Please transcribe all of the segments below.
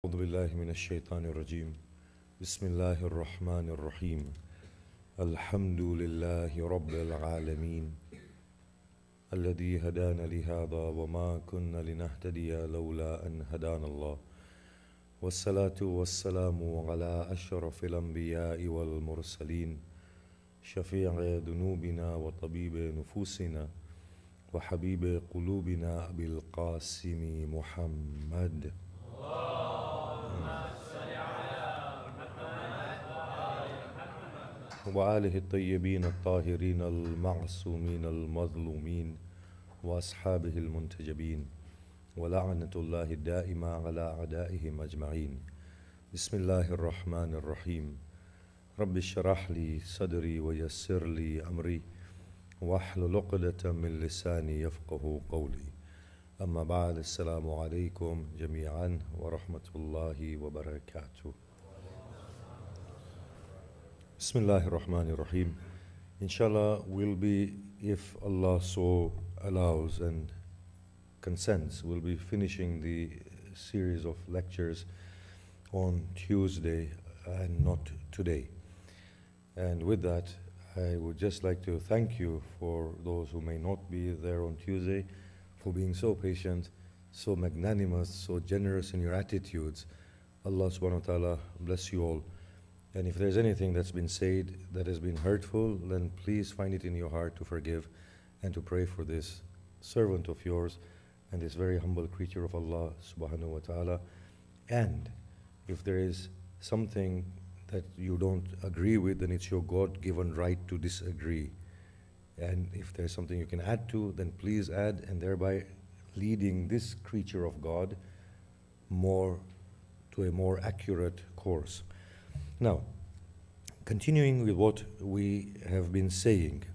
أعوذ بالله من الشيطان الرجيم بسم الله الرحمن الرحيم الحمد لله رب العالمين الذي هدانا لهذا وما كنا لنهتدي لولا أن هدانا الله والصلاة والسلام على أشرف الأنبياء والمرسلين شفيع ذنوبنا وطبيب نفوسنا وحبيب قلوبنا أبي القاسم محمد وآله الطيبين الطاهرين المعصومين المظلومين وأصحابه المنتجبين ولعنة الله الدائمة على أعدائهم أجمعين. بسم الله الرحمن الرحيم. رب اشرح لي صدري ويسر لي أمري واحلل عقدة من لساني يفقه قولي. أما بعد، السلام عليكم جميعا ورحمة الله وبركاته. Bismillahir Rahmanir Rahim. Inshallah, we'll be, if Allah so allows and consents, we'll be finishing the series of lectures on Tuesday and not today. And with that, I would just like to thank you for those who may not be there on Tuesday for being so patient, so magnanimous, so generous in your attitudes. Allah subhanahu wa ta'ala bless you all. And if there's anything that's been said that has been hurtful, then please find it in your heart to forgive and to pray for this servant of yours and this very humble creature of Allah subhanahu wa ta'ala. And if there is something that you don't agree with, then it's your God-given right to disagree. And if there's something you can add to, then please add, and thereby leading this creature of God to a more accurate course. Now, continuing with what we have been saying,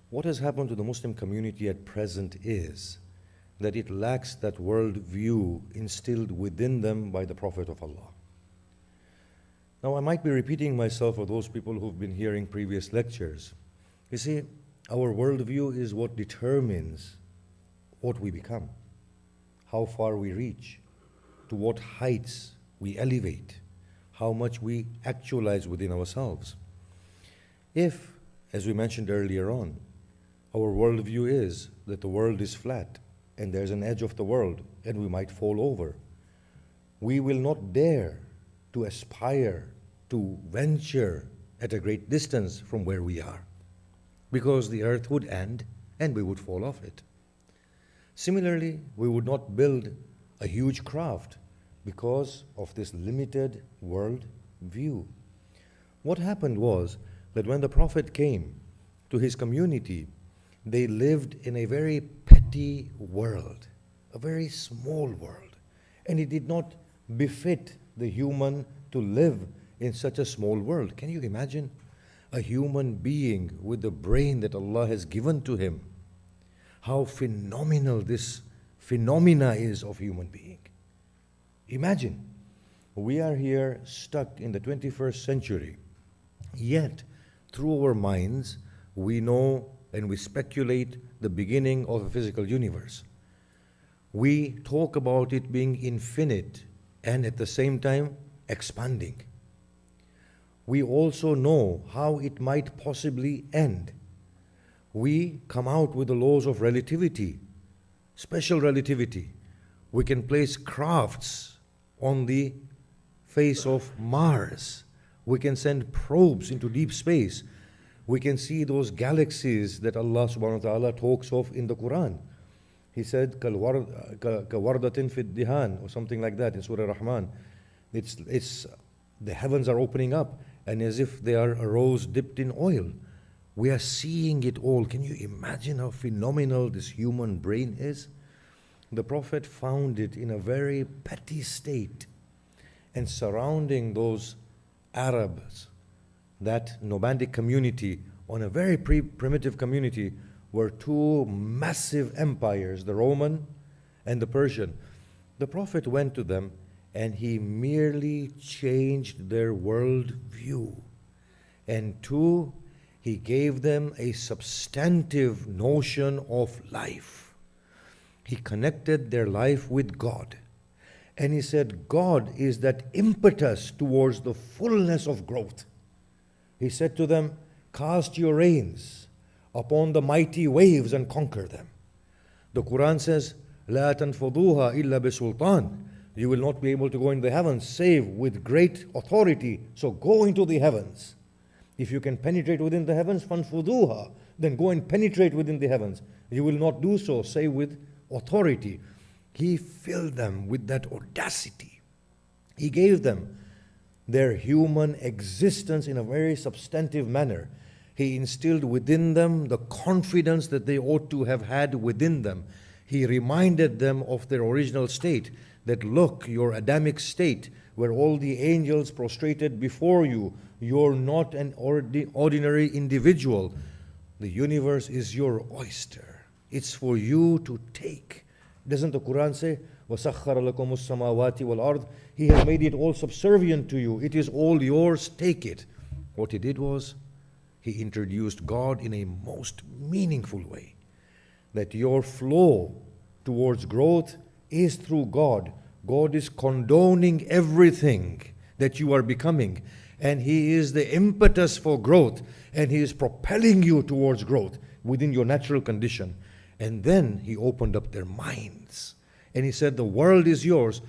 what has happened to the Muslim community at present is that it lacks that world view instilled within them by the Prophet of Allah. Now, I might be repeating myself for those people who've been hearing previous lectures. You see, our world view is what determines what we become, how far we reach, to what heights we elevate, how much we actualize within ourselves. If, as we mentioned earlier on, our worldview is that the world is flat and there's an edge of the world and we might fall over, we will not dare to aspire to venture at a great distance from where we are, because the earth would end and we would fall off it. Similarly, we would not build a huge craft because of this limited world view. What happened was that when the Prophet came to his community, they lived in a very petty world, a very small world, and it did not befit the human to live in such a small world. Can you imagine a human being with the brain that Allah has given to him? How phenomenal this phenomena is of human being. Imagine, we are here stuck in the 21st century, yet through our minds we know and we speculate the beginning of a physical universe. We talk about it being infinite and at the same time expanding. We also know how it might possibly end. We come out with the laws of relativity, special relativity. We can place crafts on the face of Mars. We can send probes into deep space. We can see those galaxies that Allah subhanahu wa ta'ala talks of in the Quran. He said, كَوَرْدَةٍ فِي الدِّهَانِ, or something like that in Surah Rahman. It's the heavens are opening up, and as if they are a rose dipped in oil. We are seeing it all. Can you imagine how phenomenal this human brain is? The Prophet found it in a very petty state, and surrounding those Arabs, that nomadic community, on a very primitive community, were two massive empires, the Roman and the Persian. The Prophet went to them and he merely changed their world view. And two, he gave them a substantive notion of life. He connected their life with God. And he said, God is that impetus towards the fullness of growth. He said to them, cast your reins upon the mighty waves and conquer them. The Quran says, لا تنفضوها إلا بسلطان. You will not be able to go into the heavens save with great authority. So go into the heavens. If you can penetrate within the heavens, فانفضوها, then go and penetrate within the heavens. You will not do so save with authority. He filled them with that audacity. He gave them their human existence in a very substantive manner. He instilled within them the confidence that they ought to have had within them. He reminded them of their original state, that look, your Adamic state, where all the angels prostrated before you, you're not an ordinary individual. The universe is your oyster. It's for you to take. Doesn't the Quran say, وَسَخَّرَ لَكُمُ السَّمَاوَاتِ وَالْأَرْضِ? He has made it all subservient to you. It is all yours, take it. What he did was, he introduced God in a most meaningful way. That your flow towards growth is through God. God is condoning everything that you are becoming. And He is the impetus for growth. And He is propelling you towards growth within your natural condition. And then He opened up their minds. And He said, the world is yours.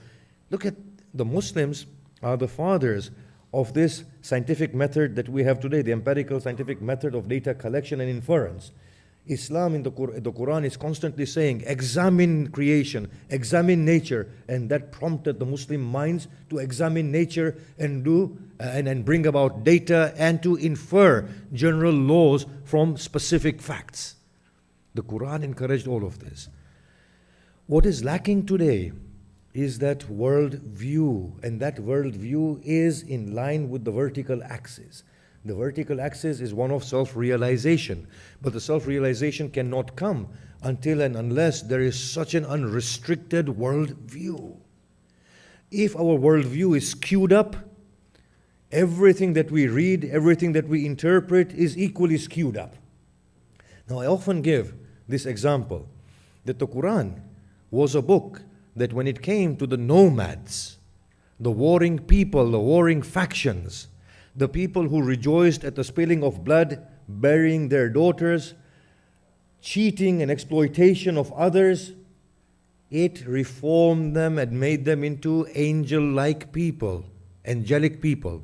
Look at the Muslims are the fathers of this scientific method that we have today, the empirical scientific method of data collection and inference. Islam in the Quran is constantly saying, examine creation, examine nature. And that prompted the Muslim minds to examine nature and and bring about data and to infer general laws from specific facts. The Quran encouraged all of this. What is lacking today is that world view, and that world view is in line with the vertical axis. The vertical axis is one of self-realization, but the self-realization cannot come until and unless there is such an unrestricted world view. If our world view is skewed up, everything that we read, everything that we interpret is equally skewed up. Now I often give this example, that the Quran was a book that when it came to the nomads, the warring people, the warring factions, the people who rejoiced at the spilling of blood, burying their daughters, cheating and exploitation of others, it reformed them and made them into angel-like people, angelic people.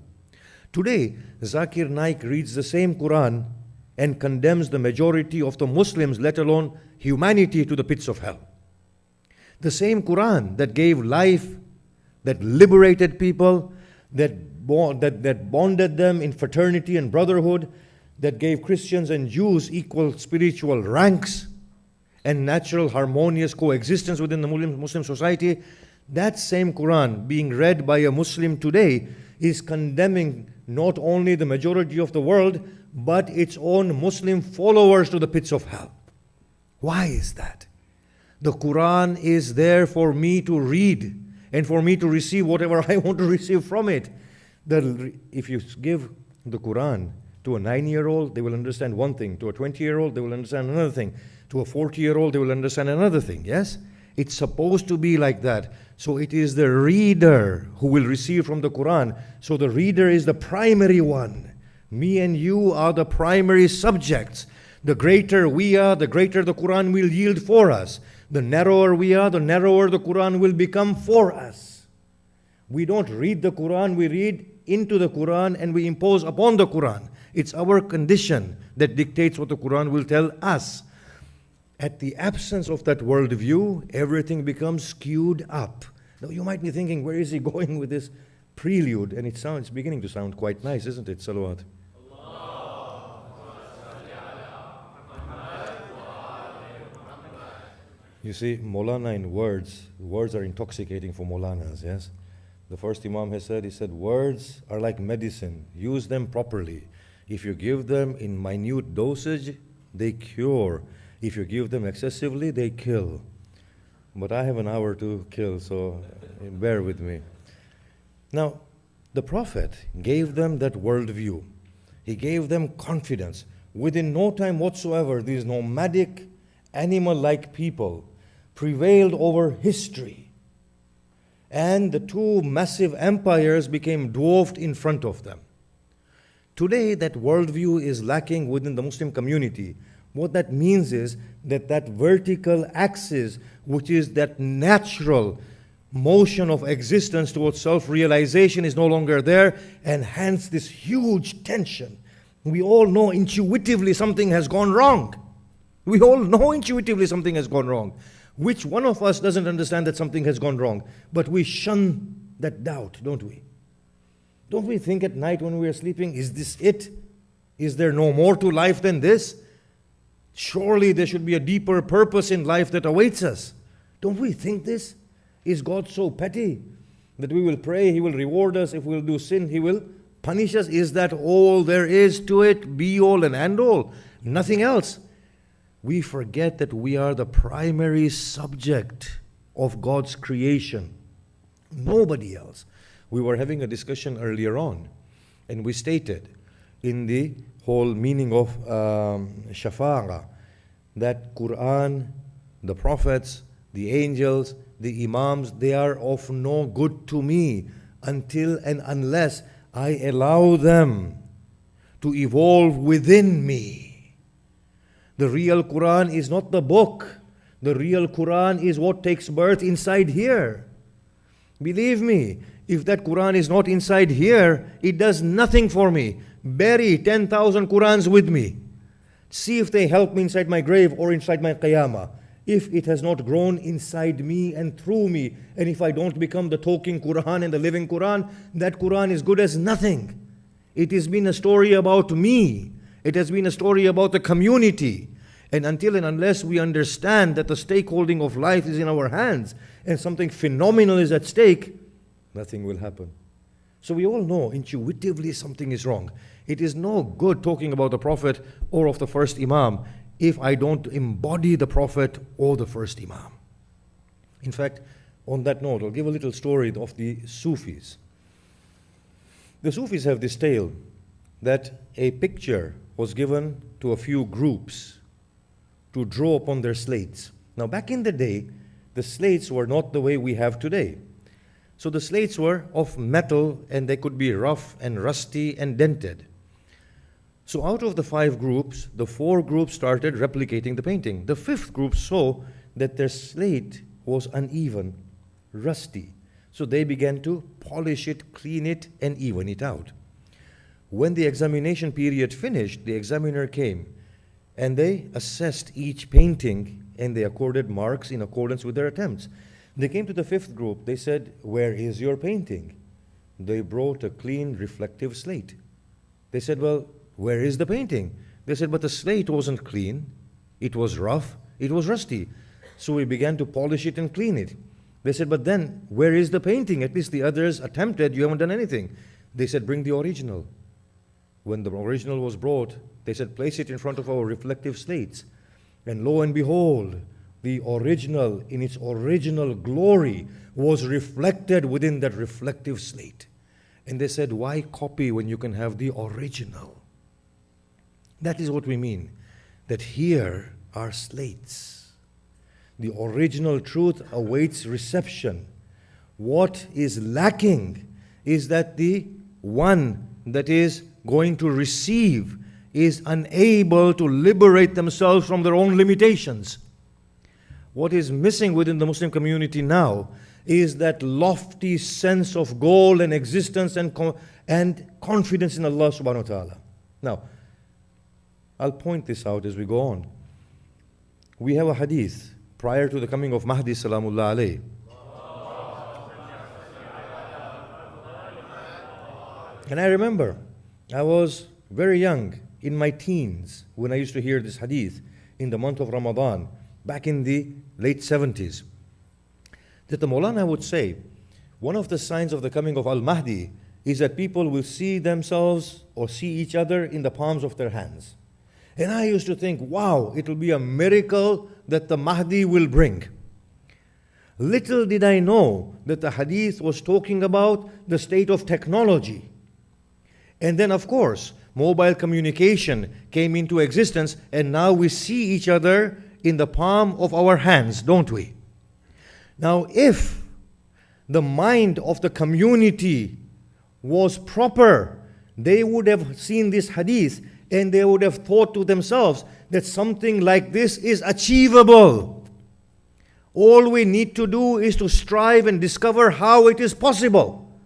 Today, Zakir Naik reads the same Quran and condemns the majority of the Muslims, let alone humanity, to the pits of hell. The same Quran that gave life, that liberated people, that bonded them in fraternity and brotherhood, that gave Christians and Jews equal spiritual ranks and natural harmonious coexistence within the Muslim society, that same Quran being read by a Muslim today is condemning not only the majority of the world, but its own Muslim followers to the pits of hell. Why is that? The Quran is there for me to read and for me to receive whatever I want to receive from it. If you give the Quran to a 9-year-old, they will understand one thing. To a 20-year-old, they will understand another thing. To a 40-year-old, they will understand another thing. Yes? It's supposed to be like that. So it is the reader who will receive from the Quran. So the reader is the primary one. Me and you are the primary subjects. The greater we are, the greater the Quran will yield for us. The narrower we are, the narrower the Quran will become for us. We don't read the Quran, we read into the Quran and we impose upon the Quran. It's our condition that dictates what the Quran will tell us. At the absence of that worldview, everything becomes skewed up. Now you might be thinking, where is he going with this prelude? And it's beginning to sound quite nice, isn't it? Salawat. You see, Maulana in words are intoxicating for Maulanas, yes? The first Imam has said, he said, words are like medicine. Use them properly. If you give them in minute dosage, they cure. If you give them excessively, they kill. But I have an hour to kill, so bear with me. Now, the Prophet gave them that worldview. He gave them confidence. Within no time whatsoever, these nomadic, animal-like people prevailed over history. and the two massive empires became dwarfed in front of them. Today, that worldview is lacking within the Muslim community. What that means is that that vertical axis, which is that natural motion of existence towards self-realization, is no longer there, and hence this huge tension. We all know intuitively something has gone wrong. We all know intuitively something has gone wrong. Which one of us doesn't understand that something has gone wrong? But we shun that doubt, don't we? Don't we think at night when we are sleeping, is this it? Is there no more to life than this? Surely there should be a deeper purpose in life that awaits us. Don't we think this? Is God so petty that we will pray, He will reward us? If we will do sin, He will punish us? Is that all there is to it? Be all and end all? Nothing else. We forget that we are the primary subject of God's creation. Nobody else. We were having a discussion earlier on, and we stated in the whole meaning of Shafa'ah that Quran, the prophets, the angels, the imams, they are of no good to me until and unless I allow them to evolve within me. The real Quran is not the book. The real Quran is what takes birth inside here. Believe me, if that Quran is not inside here, it does nothing for me. Bury 10,000 Qurans with me. See if they help me inside my grave or inside my qiyamah. If it has not grown inside me and through me, and if I don't become the talking Quran and the living Quran, that Quran is good as nothing. It has been a story about me. It has been a story about the community. And until and unless we understand that the stakeholding of life is in our hands and something phenomenal is at stake, nothing will happen. So we all know intuitively something is wrong. It is no good talking about the Prophet or of the first Imam if I don't embody the Prophet or the first Imam. In fact, on that note, I'll give a little story of the Sufis. The Sufis have this tale that a picture was given to a few groups to draw upon their slates. Now, back in the day, the slates were not the way we have today. So the slates were of metal, and they could be rough and rusty and dented. So out of the 5 groups, the 4 groups started replicating the painting. The 5th group saw that their slate was uneven, rusty. So they began to polish it, clean it, and even it out. When the examination period finished, the examiner came and they assessed each painting and they accorded marks in accordance with their attempts. They came to the 5th group. They said, "Where is your painting?" They brought a clean, reflective slate. They said, "Well, where is the painting?" They said, "But the slate wasn't clean. It was rough. It was rusty." So we began to polish it and clean it. They said, "But then, where is the painting? At least the others attempted. You haven't done anything." They said, "Bring the original." When the original was brought, they said, "Place it in front of our reflective slates." And lo and behold, the original, in its original glory, was reflected within that reflective slate. And they said, "Why copy when you can have the original?" That is what we mean, that here are slates. The original truth awaits reception. What is lacking is that the one that is going to receive is unable to liberate themselves from their own limitations. What is missing within the Muslim community now is that lofty sense of goal and existence and confidence in Allah subhanahu wa ta'ala. Now, I'll point this out as we go on. We have a hadith prior to the coming of Mahdi salamullah alayhi. And I remember I was very young, in my teens, when I used to hear this hadith in the month of Ramadan, back in the late 70s, that the Maulana would say, one of the signs of the coming of Al-Mahdi is that people will see themselves or see each other in the palms of their hands. And I used to think, wow, it will be a miracle that the Mahdi will bring. Little did I know that the hadith was talking about the state of technology. And then, of course, mobile communication came into existence, and now we see each other in the palm of our hands, don't we? Now, if the mind of the community was proper, they would have seen this hadith and they would have thought to themselves that something like this is achievable. All we need to do is to strive and discover how it is possible.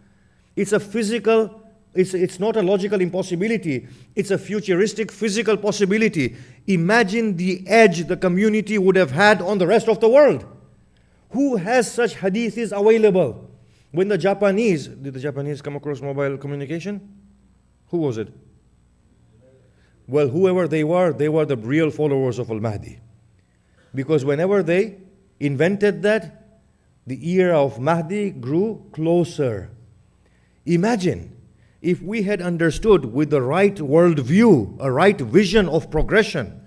It's a physical, it's not a logical impossibility. It's a futuristic physical possibility. Imagine the edge the community would have had on the rest of the world. Who has such hadiths available? When did the Japanese come across mobile communication? Who was it? Well, whoever they were the real followers of Al-Mahdi. Because whenever they invented that, the era of Mahdi grew closer. Imagine if we had understood with the right worldview, a right vision of progression,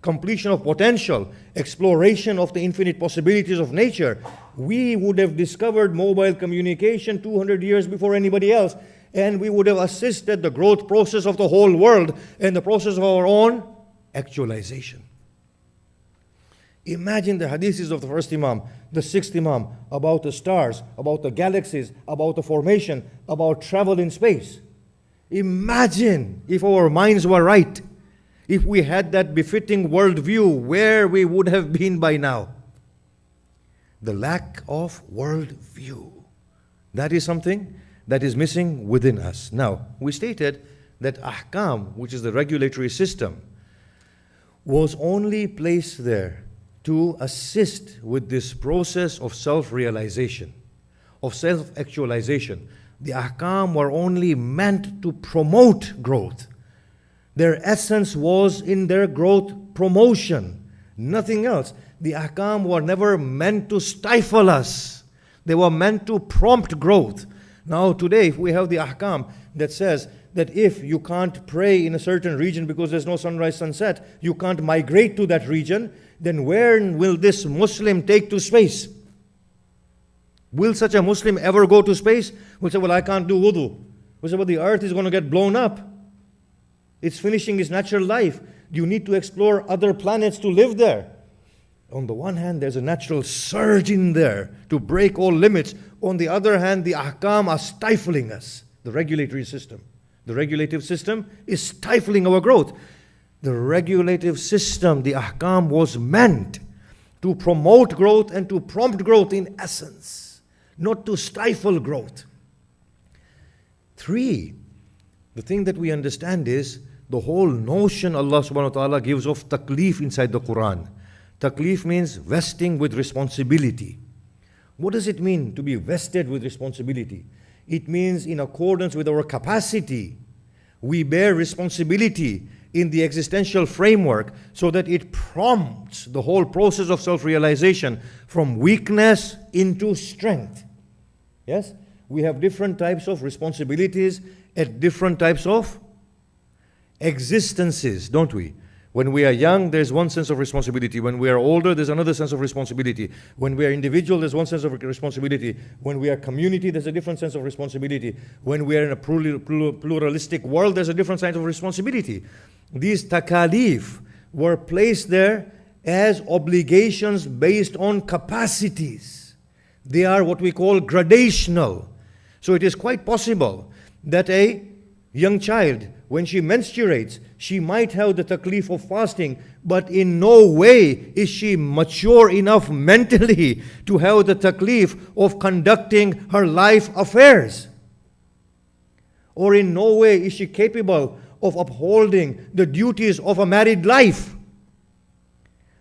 completion of potential, exploration of the infinite possibilities of nature, we would have discovered mobile communication 200 years before anybody else, and we would have assisted the growth process of the whole world and the process of our own actualization. Imagine the hadiths of the first Imam, the sixth Imam, about the stars, about the galaxies, about the formation, about travel in space. Imagine if our minds were right, if we had that befitting worldview, where we would have been by now. The lack of worldview. That is something that is missing within us. Now, we stated that ahkam, which is the regulatory system, was only placed there to assist with this process of self-realization, of self-actualization. The ahkam were only meant to promote growth. Their essence was in their growth promotion, nothing else. The ahkam were never meant to stifle us. They were meant to prompt growth. Now today, if we have the ahkam that says that if you can't pray in a certain region because there's no sunrise, sunset, you can't migrate to that region, then where will this Muslim take to space? Will such a Muslim ever go to space? Will say, well, I can't do wudu. Will say, well, the earth is going to get blown up. It's finishing its natural life. You need to explore other planets to live there. On the one hand, there's a natural surge in there to break all limits. On the other hand, the ahkam are stifling us, the regulatory system. The regulative system is stifling our growth. The regulative system, the ahkam, was meant to promote growth and to prompt growth in essence, not to stifle growth. 3, the thing that we understand is the whole notion Allah subhanahu wa ta'ala gives of taklif inside the Quran. Taklif means vesting with responsibility. What does it mean to be vested with responsibility? It means in accordance with our capacity, we bear responsibility in the existential framework so that it prompts the whole process of self-realization from weakness into strength. Yes? We have different types of responsibilities at different types of existences, don't we? When we are young, there's one sense of responsibility. When we are older, there's another sense of responsibility. When we are individual, there's one sense of responsibility. When we are community, there's a different sense of responsibility. When we are in a pluralistic world, there's a different sense of responsibility. These takalif were placed there as obligations based on capacities. They are what we call gradational. So it is quite possible that a young child, when she menstruates, she might have the taklif of fasting, but in no way is she mature enough mentally to have the taklif of conducting her life affairs. Or in no way is she capable of upholding the duties of a married life.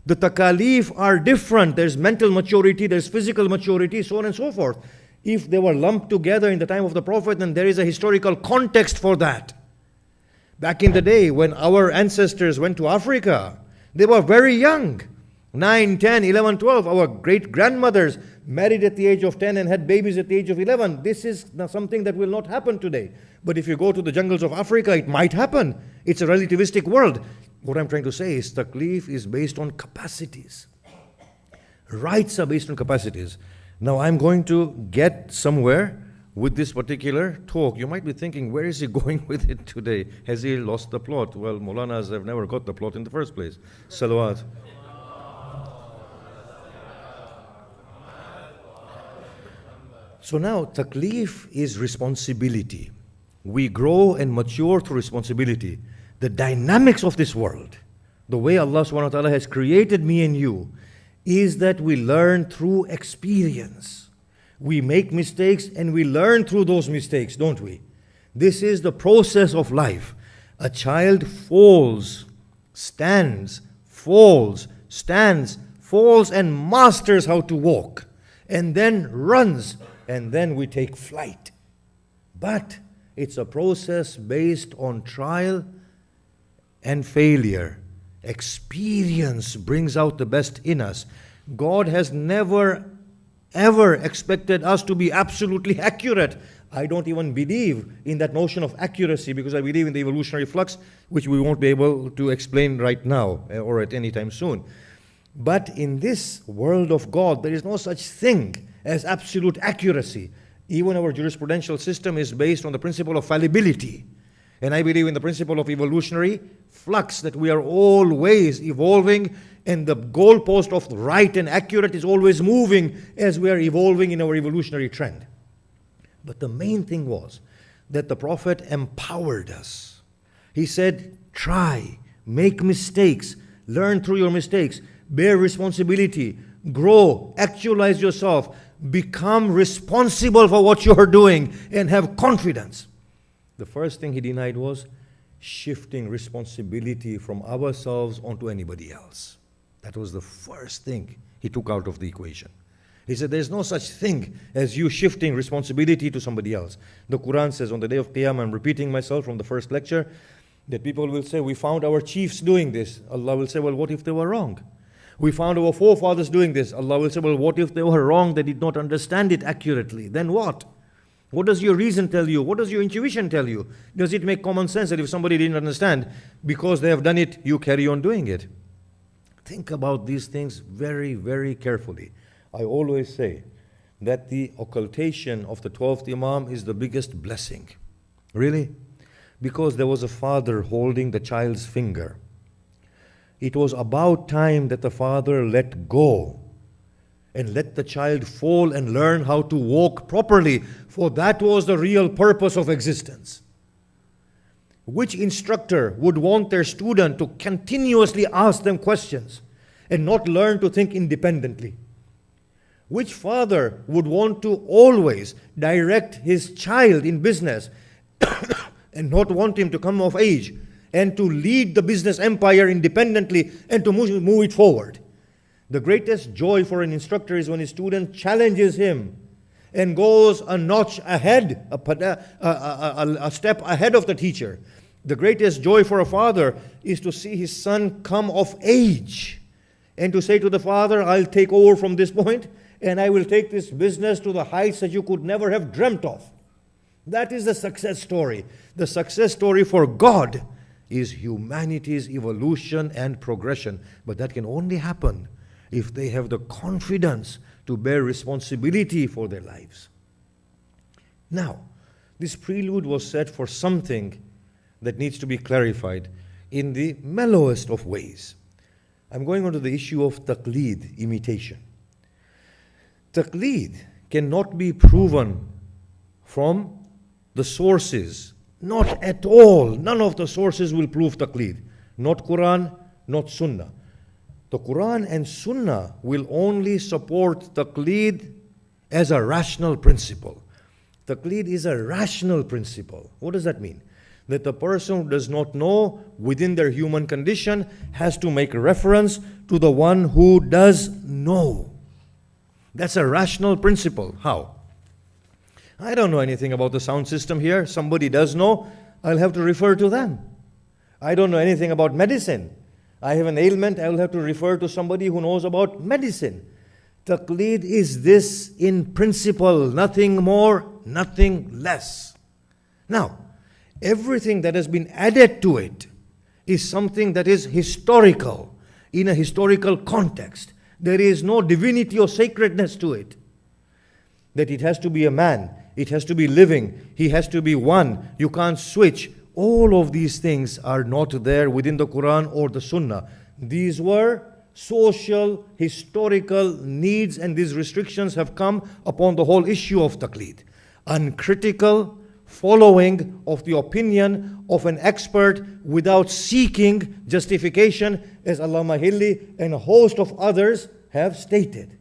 The takalif are different. There's mental maturity, there's physical maturity, so on and so forth. If they were lumped together in the time of the Prophet, then there is a historical context for that. Back in the day when our ancestors went to Africa, they were very young. 9, 10, 11, 12. Our great-grandmothers married at the age of 10 and had babies at the age of 11. This is something that will not happen today. But if you go to the jungles of Africa, it might happen. It's a relativistic world. What I'm trying to say is taklif is based on capacities. Rights are based on capacities. Now I'm going to get somewhere with this particular talk. You might be thinking, where is he going with it today? Has he lost the plot? Well, Maulanas have never got the plot in the first place. Salawat. So now, taklif is responsibility. We grow and mature through responsibility. The dynamics of this world, the way Allah subhanahu wa ta'ala has created me and you, is that we learn through experience. We make mistakes and we learn through those mistakes, don't we? This is the process of life. A child falls, stands, falls, stands, falls, and masters how to walk, and then runs, and then we take flight. But it's a process based on trial and failure. Experience brings out the best in us. God has never, ever expected us to be absolutely accurate. I don't even believe in that notion of accuracy, because I believe in the evolutionary flux, which we won't be able to explain right now or at any time soon. But in this world of God, there is no such thing as absolute accuracy. Even our jurisprudential system is based on the principle of fallibility. And I believe in the principle of evolutionary flux, that we are always evolving, and the goalpost of right and accurate is always moving as we are evolving in our evolutionary trend. But the main thing was that the Prophet empowered us. He said, try, make mistakes, learn through your mistakes, bear responsibility, grow, actualize yourself, become responsible for what you are doing, and have confidence. The first thing he denied was shifting responsibility from ourselves onto anybody else. That was the first thing he took out of the equation. He said, there's no such thing as you shifting responsibility to somebody else. The Quran says on the day of Qiyamah, I'm repeating myself from the first lecture, that people will say, we found our chiefs doing this. Allah will say, well, what if they were wrong? We found our forefathers doing this. Allah will say, well, what if they were wrong? They did not understand it accurately. Then what? What does your reason tell you? What does your intuition tell you? Does it make common sense that if somebody didn't understand, because they have done it, you carry on doing it? Think about these things very, very carefully. I always say that the occultation of the 12th Imam is the biggest blessing. Really? Because there was a father holding the child's finger. It was about time that the father let go and let the child fall and learn how to walk properly, for that was the real purpose of existence. Which instructor would want their student to continuously ask them questions and not learn to think independently? Which father would want to always direct his child in business and not want him to come of age and to lead the business empire independently and to move it forward? The greatest joy for an instructor is when his student challenges him and goes a notch ahead, a step ahead of the teacher. The greatest joy for a father is to see his son come of age and to say to the father, I'll take over from this point and I will take this business to the heights that you could never have dreamt of. That is the success story. The success story for God is humanity's evolution and progression. But that can only happen if they have the confidence to bear responsibility for their lives. Now, this prelude was set for something that needs to be clarified in the mellowest of ways. I'm going on to the issue of taqleed, imitation. Taqleed cannot be proven from the sources. Not at all. None of the sources will prove taqleed. Not Quran, not Sunnah. The Quran and Sunnah will only support taqleed as a rational principle. Taqleed is a rational principle. What does that mean? That the person who does not know within their human condition has to make reference to the one who does know. That's a rational principle. How? I don't know anything about the sound system here. Somebody does know. I'll have to refer to them. I don't know anything about medicine. I have an ailment. I will have to refer to somebody who knows about medicine. Taqleed is this in principle. Nothing more, nothing less. Now, everything that has been added to it is something that is historical, in a historical context. There is no divinity or sacredness to it. That it has to be a man, it has to be living, he has to be one, you can't switch. All of these things are not there within the Quran or the Sunnah. These were social, historical needs and these restrictions have come upon the whole issue of taqleed. Uncritical following of the opinion of an expert without seeking justification, as Allama Hilli and a host of others have stated.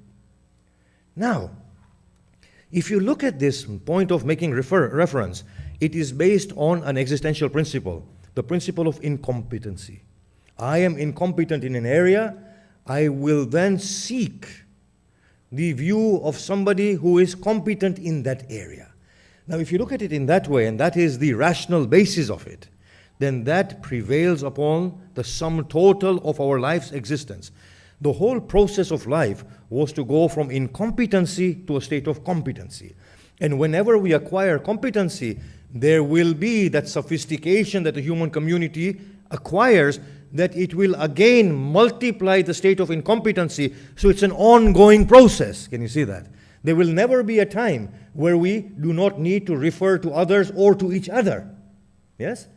Now, if you look at this point of making reference, it is based on an existential principle, the principle of incompetency. I am incompetent in an area, I will then seek the view of somebody who is competent in that area. Now, if you look at it in that way, and that is the rational basis of it, then that prevails upon the sum total of our life's existence. The whole process of life was to go from incompetency to a state of competency. And whenever we acquire competency, there will be that sophistication that the human community acquires, that it will again multiply the state of incompetency. So it's an ongoing process. Can you see that? There will never be a time where we do not need to refer to others or to each other. Yes?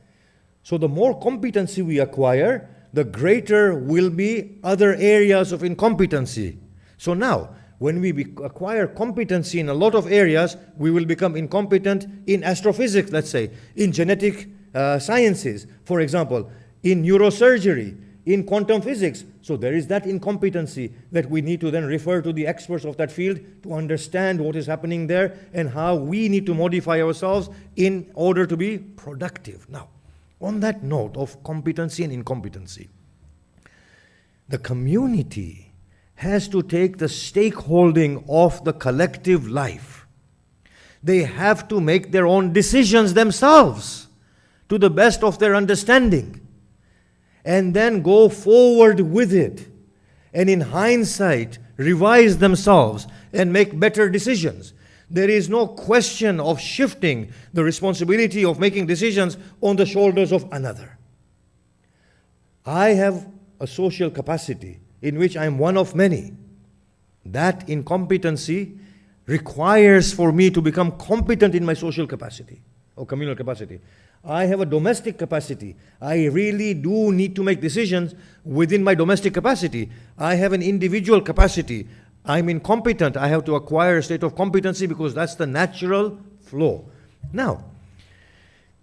So the more competency we acquire, the greater will be other areas of incompetency. So now, when we acquire competency in a lot of areas, we will become incompetent in astrophysics, let's say, in genetic sciences, for example, in neurosurgery, in quantum physics. So there is that incompetency that we need to then refer to the experts of that field to understand what is happening there and how we need to modify ourselves in order to be productive. Now, on that note of competency and incompetency, the community has to take the stakeholding of the collective life. They have to make their own decisions themselves to the best of their understanding, and then go forward with it, and in hindsight, revise themselves and make better decisions. There is no question of shifting the responsibility of making decisions on the shoulders of another. I have a social capacity in which I am one of many. That incompetency requires for me to become competent in my social capacity or communal capacity. I have a domestic capacity. I really do need to make decisions within my domestic capacity. I have an individual capacity. I'm incompetent. I have to acquire a state of competency because that's the natural flow. Now,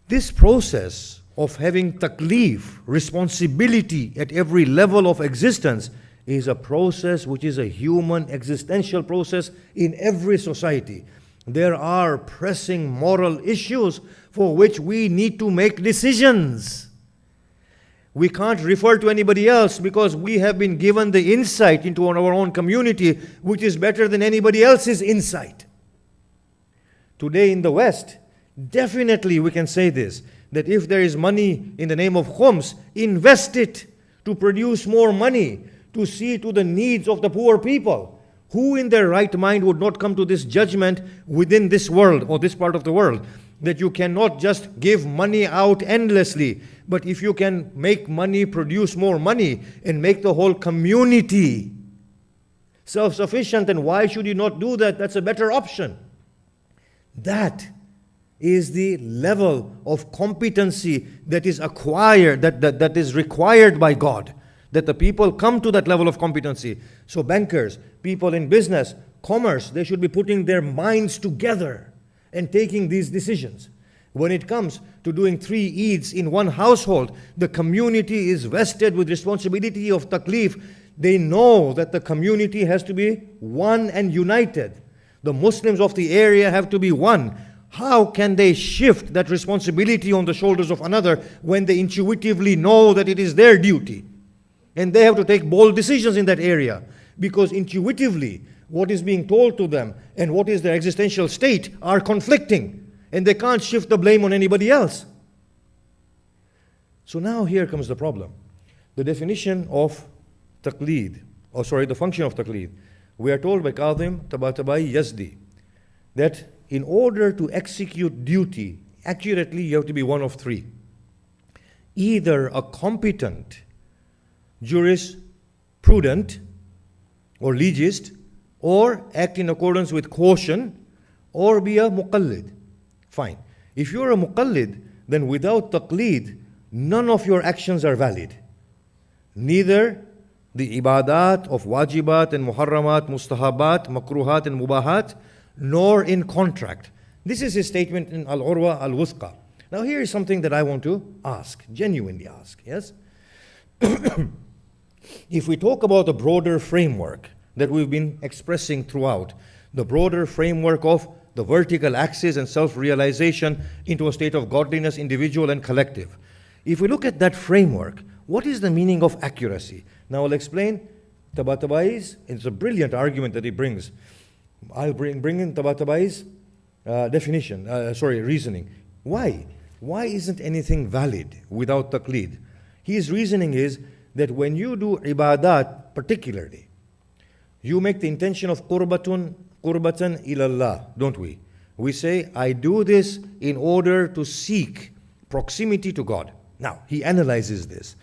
this process of having taklif, responsibility at every level of existence, is a process which is a human existential process in every society. There are pressing moral issues for which we need to make decisions. We can't refer to anybody else because we have been given the insight into our own community, which is better than anybody else's insight. Today in the West, definitely we can say this, that if there is money in the name of khums, invest it to produce more money, to see to the needs of the poor people. Who in their right mind would not come to this judgment within this world or this part of the world, that you cannot just give money out endlessly, but if you can make money, produce more money, and make the whole community self-sufficient, then why should you not do that? That's a better option. That is the level of competency that is acquired, that is required by God, that the people come to that level of competency. So bankers, people in business, commerce, they should be putting their minds together and taking these decisions. When it comes to doing 3 Eids in one household, the community is vested with responsibility of taklif. They know that the community has to be one and united. The Muslims of the area have to be one. How can they shift that responsibility on the shoulders of another when they intuitively know that it is their duty? And they have to take bold decisions in that area, because intuitively what is being told to them and what is their existential state are conflicting, and they can't shift the blame on anybody else. So now here comes the problem. The definition of taqleed, the function of taqleed. We are told by Qadim Tabatabai Yazdi that in order to execute duty accurately, you have to be one of 3. Either a competent jurisprudent or legist, or act in accordance with caution, or be a muqallid. Fine. If you're a muqallid, then without taqleed, none of your actions are valid. Neither the ibadat of wajibat and muharramat, mustahabat, makruhat and mubahat, nor in contract. This is his statement in Al-Urwa Al-Wuthqa. Now here is something that I want to ask, genuinely ask, yes? If we talk about the broader framework that we've been expressing throughout, the broader framework of the vertical axis and self-realization into a state of godliness, individual and collective. If we look at that framework, what is the meaning of accuracy? Now I'll explain Tabatabai's, it's a brilliant argument that he brings. I'll bring in Tabatabai's reasoning. Why? Why isn't anything valid without taqleed? His reasoning is that when you do ibadat particularly, you make the intention of qurbatan ilallah, don't we? We say, I do this in order to seek proximity to God. Now, he analyzes this.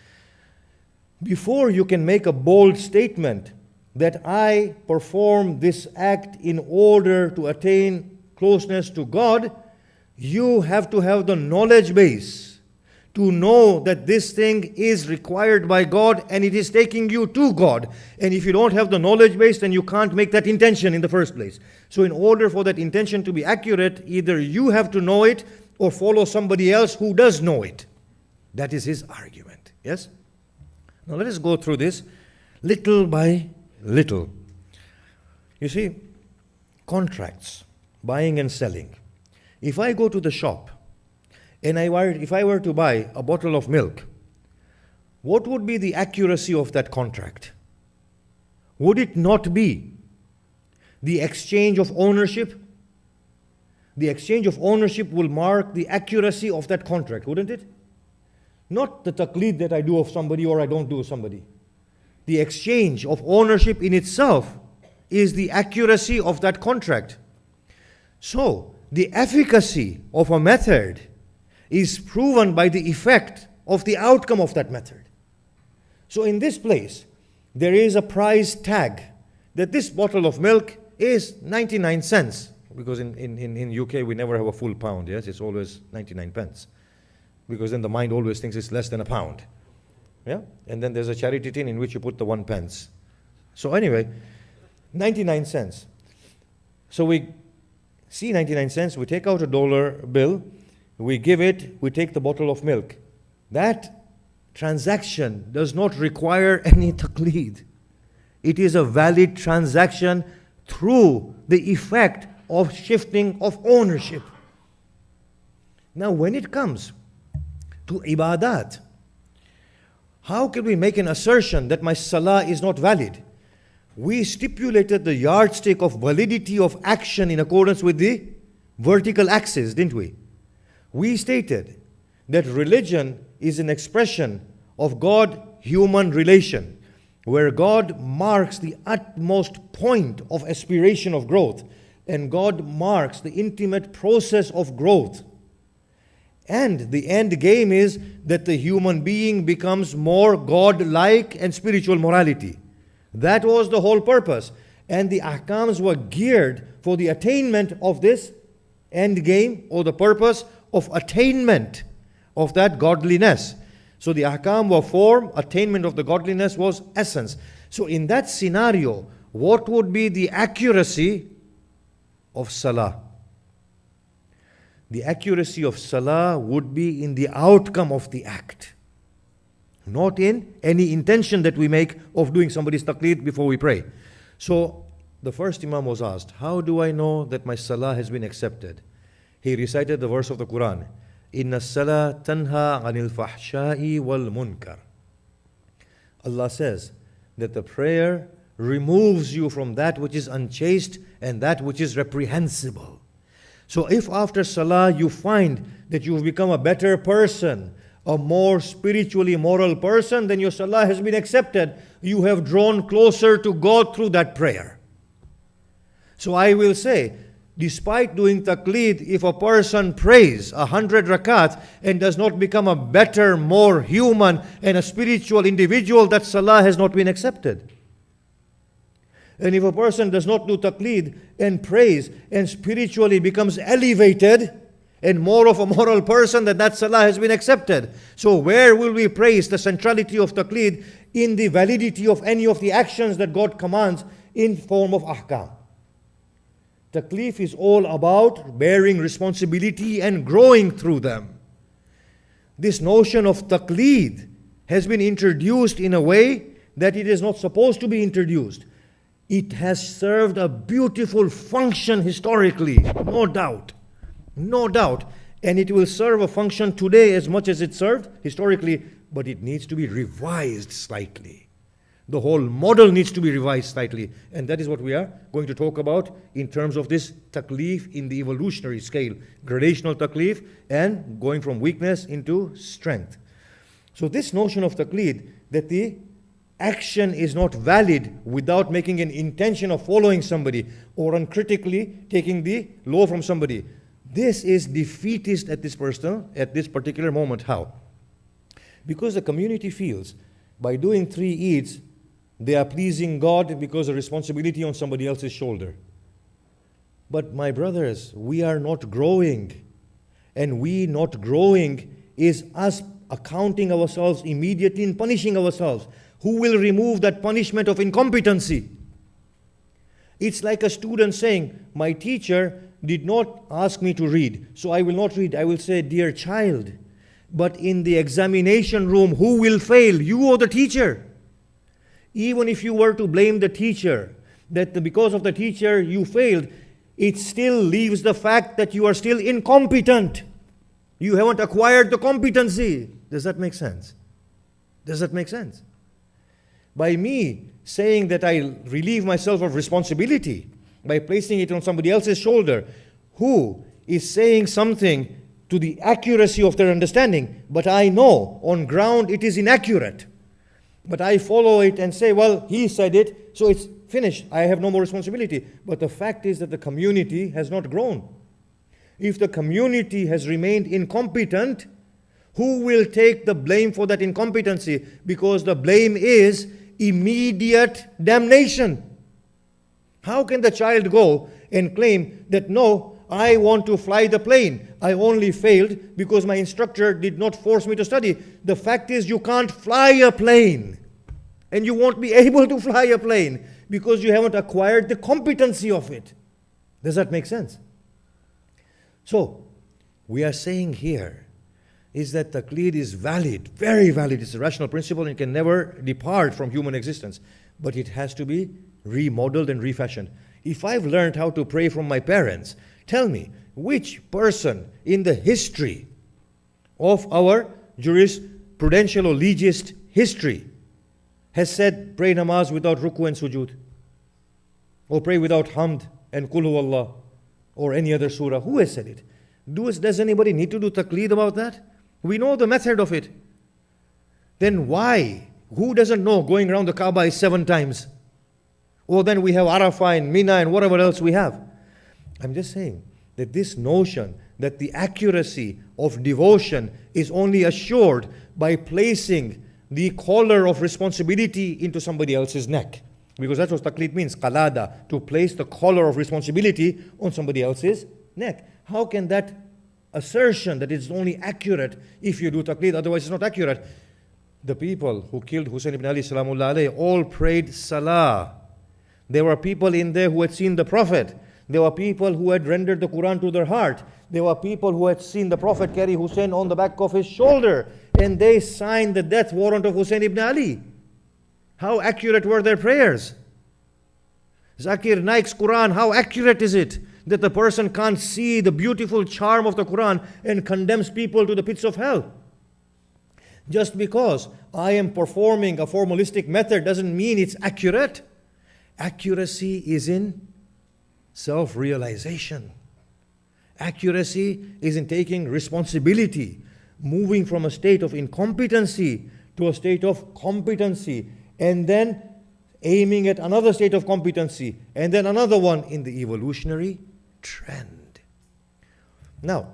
Before you can make a bold statement that I perform this act in order to attain closeness to God, you have to have the knowledge base to know that this thing is required by God and it is taking you to God. And if you don't have the knowledge base, then you can't make that intention in the first place. So in order for that intention to be accurate, either you have to know it or follow somebody else who does know it. That is his argument. Yes? Now let us go through this little by little. You see, contracts, buying and selling. If I go to the shop and if I were to buy a bottle of milk, what would be the accuracy of that contract? Would it not be the exchange of ownership? The exchange of ownership will mark the accuracy of that contract, wouldn't it? Not the taqleed that I do of somebody or I don't do of somebody. The exchange of ownership in itself is the accuracy of that contract. So, the efficacy of a method is proven by the effect of the outcome of that method. So in this place, there is a price tag that this bottle of milk is 99 cents. Because in UK we never have a full pound, yes? It's always 99 pence. Because then the mind always thinks it's less than a pound. Yeah? And then there's a charity tin in which you put the 1 pence. So anyway, 99 cents. So we see 99 cents, we take out a dollar bill, we give it, we take the bottle of milk. That transaction does not require any taqleed. It is a valid transaction through the effect of shifting of ownership. Now when it comes to ibadat, how can we make an assertion that my salah is not valid? We stipulated the yardstick of validity of action in accordance with the vertical axis, didn't we? We stated that religion is an expression of God-human relation, where God marks the utmost point of aspiration of growth, and God marks the intimate process of growth. And the end game is that the human being becomes more God-like and spiritual morality. That was the whole purpose. And the ahkams were geared for the attainment of this end game, or the purpose of attainment of that godliness. So the ahkam were form, attainment of the godliness was essence. So in that scenario, what would be the accuracy of salah? The accuracy of salah would be in the outcome of the act, not in any intention that we make of doing somebody's taqleed before we pray. So the first imam was asked, how do I know that my salah has been accepted? He recited the verse of the Quran, Inna salah tanha anil fahsha'i wal munkar. Allah says that the prayer removes you from that which is unchaste and that which is reprehensible. So if after salah you find that you've become a better person, a more spiritually moral person, then your salah has been accepted. You have drawn closer to God through that prayer. So I will say, despite doing taqleed, if a person prays 100 rakat and does not become a better, more human and a spiritual individual, that salah has not been accepted. And if a person does not do taqleed and prays and spiritually becomes elevated and more of a moral person, then that salah has been accepted. So where will we praise the centrality of taqleed in the validity of any of the actions that God commands in form of ahkam. Taklif is all about bearing responsibility and growing through them. This notion of taqleed has been introduced in a way that it is not supposed to be introduced. It has served a beautiful function historically, no doubt. No doubt. And it will serve a function today as much as it served historically, but it needs to be revised slightly. The whole model needs to be revised slightly. And that is what we are going to talk about in terms of this taklif in the evolutionary scale. Gradational taklif and going from weakness into strength. So this notion of taqleed, that the action is not valid without making an intention of following somebody or uncritically taking the law from somebody. This is defeatist at this particular moment. How? Because the community feels by doing 3 Eids, they are pleasing God because the responsibility on somebody else's shoulder. But my brothers, we are not growing. And we not growing is us accounting ourselves immediately and punishing ourselves. Who will remove that punishment of incompetency? It's like a student saying, my teacher did not ask me to read, so I will not read. I will say, dear child. But in the examination room, who will fail? You or the teacher? Even if you were to blame the teacher, that because of the teacher you failed, it still leaves the fact that you are still incompetent. You haven't acquired the competency. Does that make sense? Does that make sense? By me saying that I relieve myself of responsibility by placing it on somebody else's shoulder, who is saying something to the accuracy of their understanding, but I know on ground it is inaccurate. But I follow it and say, well, he said it, so it's finished. I have no more responsibility. But the fact is that the community has not grown. If the community has remained incompetent, who will take the blame for that incompetency? Because the blame is immediate damnation. How can the child go and claim that, no, I want to fly the plane. I only failed because my instructor did not force me to study. The fact is you can't fly a plane. And you won't be able to fly a plane because you haven't acquired the competency of it. Does that make sense? So, we are saying here is that taqleed is valid, very valid. It's a rational principle and can never depart from human existence. But it has to be remodeled and refashioned. If I've learned how to pray from my parents, tell me, which person in the history of our jurisprudential or legist history has said, pray namaz without ruku and sujood? Or pray without hamd and qul huwallah? Or any other surah? Who has said it? Does anybody need to do taqleed about that? We know the method of it. Then why? Who doesn't know going around the Kaaba is 7 times? Or then we have Arafah and Mina and whatever else we have. I'm just saying that this notion that the accuracy of devotion is only assured by placing the collar of responsibility into somebody else's neck. Because that's what taqleed means, qalada, to place the collar of responsibility on somebody else's neck. How can that assertion that it's only accurate if you do taqleed, otherwise it's not accurate? The people who killed Hussein ibn Ali salamullah alayhi all prayed salah. There were people in there who had seen the Prophet. There were people who had rendered the Quran to their heart. There were people who had seen the Prophet carry Hussein on the back of his shoulder, and they signed the death warrant of Hussein ibn Ali. How accurate were their prayers? Zakir Naik's Quran, how accurate is it that the person can't see the beautiful charm of the Quran and condemns people to the pits of hell? Just because I am performing a formalistic method doesn't mean it's accurate. Accuracy is in self-realization. Accuracy is in taking responsibility, moving from a state of incompetency to a state of competency, and then aiming at another state of competency, and then another one in the evolutionary trend. Now,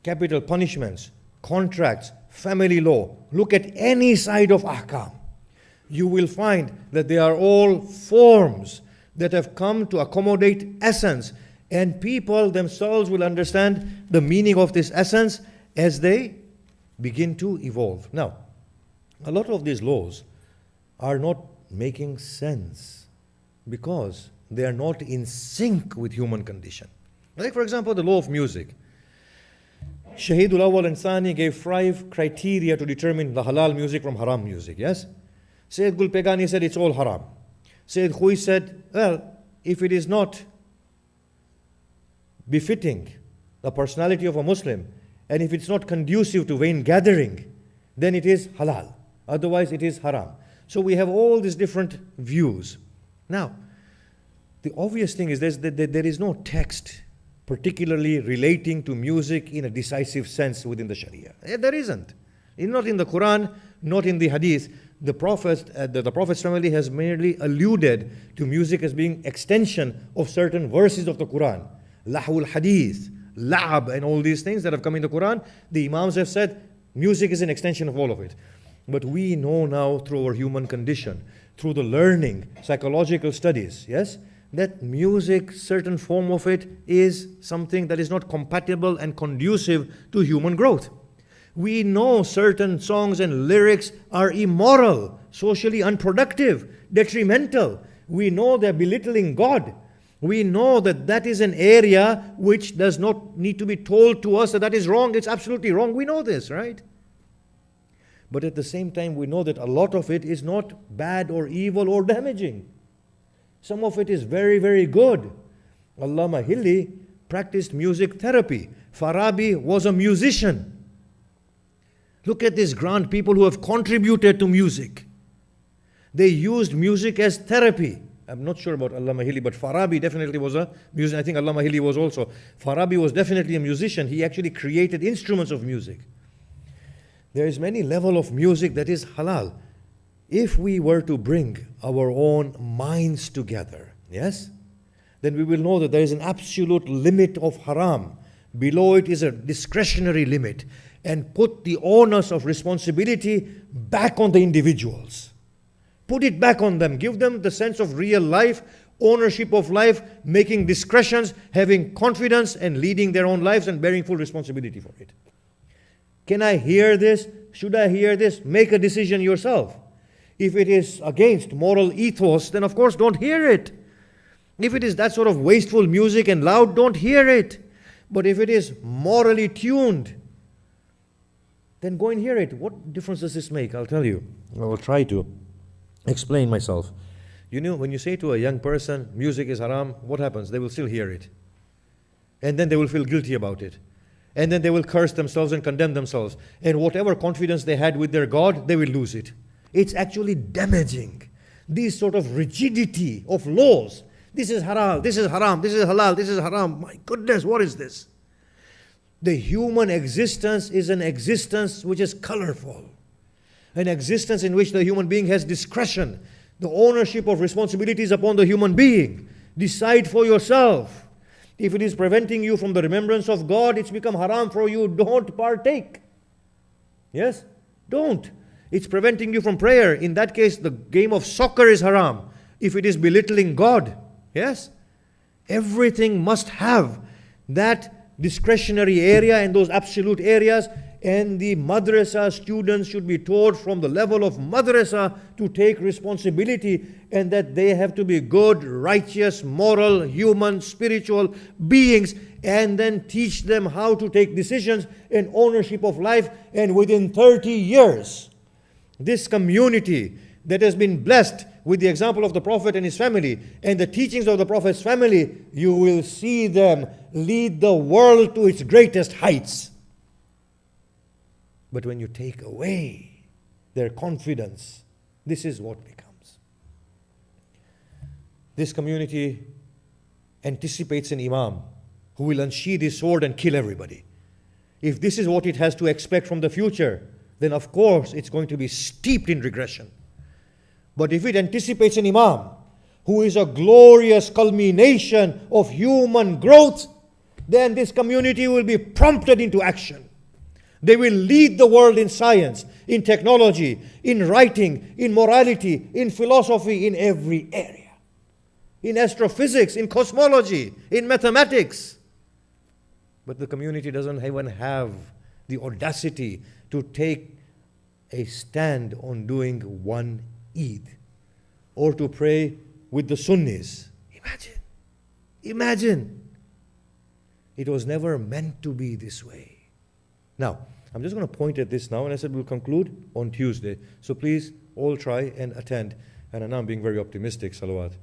capital punishments, contracts, family law, look at any side of ahkam. You will find that they are all forms that have come to accommodate essence, and people themselves will understand the meaning of this essence as they begin to evolve. Now, a lot of these laws are not making sense because they are not in sync with human condition. Like for example, the law of music. Shahidul Awwal and Thani gave 5 criteria to determine the halal music from haram music, yes? Sayyid Gulpegani said it's all haram. Sayyid Khoi said, well, if it is not befitting the personality of a Muslim, and if it's not conducive to vain gathering, then it is halal. Otherwise, it is haram. So we have all these different views. Now, the obvious thing is that there is no text particularly relating to music in a decisive sense within the Sharia. There isn't. Not in the Quran, not in the Hadith. The Prophet's family has merely alluded to music as being extension of certain verses of the Quran. Lahul Hadith, La'ab, and all these things that have come in the Quran. The Imams have said music is an extension of all of it. But we know now through our human condition, through the learning, psychological studies, yes, that music, certain form of it, is something that is not compatible and conducive to human growth. We know certain songs and lyrics are immoral, socially unproductive, detrimental. We know they're belittling God. We know that that is an area which does not need to be told to us that that is wrong. It's absolutely wrong. We know this, right? But at the same time, we know that a lot of it is not bad or evil or damaging. Some of it is very, very good. Allama Hilli practiced music therapy. Farabi was a musician. Look at these grand people who have contributed to music. They used music as therapy. I'm not sure about Allama Hilli, but Farabi definitely was a musician. I think Allama Hilli was also. Farabi was definitely a musician. He actually created instruments of music. There is many level of music that is halal. If we were to bring our own minds together, yes, then we will know that there is an absolute limit of haram. Below it is a discretionary limit, and put the onus of responsibility back on the individuals. Put it back on them. Give them the sense of real life, ownership of life, making discretions, having confidence, and leading their own lives and bearing full responsibility for it. Can I hear this? Should I hear this? Make a decision yourself. If it is against moral ethos, then of course don't hear it. If it is that sort of wasteful music and loud, don't hear it. But if it is morally tuned, then go and hear it. What difference does this make? I'll tell you. I will try to explain myself. You know, when you say to a young person, music is haram, what happens? They will still hear it. And then they will feel guilty about it. And then they will curse themselves and condemn themselves. And whatever confidence they had with their God, they will lose it. It's actually damaging. This sort of rigidity of laws. This is halal, this is haram, this is halal, this is haram. My goodness, what is this? The human existence is an existence which is colorful. An existence in which the human being has discretion. The ownership of responsibilities upon the human being. Decide for yourself. If it is preventing you from the remembrance of God, it's become haram for you. Don't partake. Yes? Don't. It's preventing you from prayer. In that case, the game of soccer is haram. If it is belittling God, yes? Everything must have that discretionary area and those absolute areas. And the madrasa students should be taught from the level of madrasa to take responsibility, and that they have to be good, righteous, moral, human, spiritual beings, and then teach them how to take decisions and ownership of life. And within 30 years, this community that has been blessed with the example of the Prophet and his family and the teachings of the Prophet's family, you will see them lead the world to its greatest heights. But when you take away their confidence, this is what becomes. This community anticipates an imam who will unsheathe his sword and kill everybody. If this is what it has to expect from the future, then of course it's going to be steeped in regression. But if it anticipates an imam who is a glorious culmination of human growth, then this community will be prompted into action. They will lead the world in science, in technology, in writing, in morality, in philosophy, in every area. In astrophysics, in cosmology, in mathematics. But the community doesn't even have the audacity to take a stand on doing one Eid, or to pray with the Sunnis. Imagine. It was never meant to be this way. Now, I'm just going to point at this now, and I said we'll conclude on Tuesday. So please all try and attend. And now I'm being very optimistic. Salawat.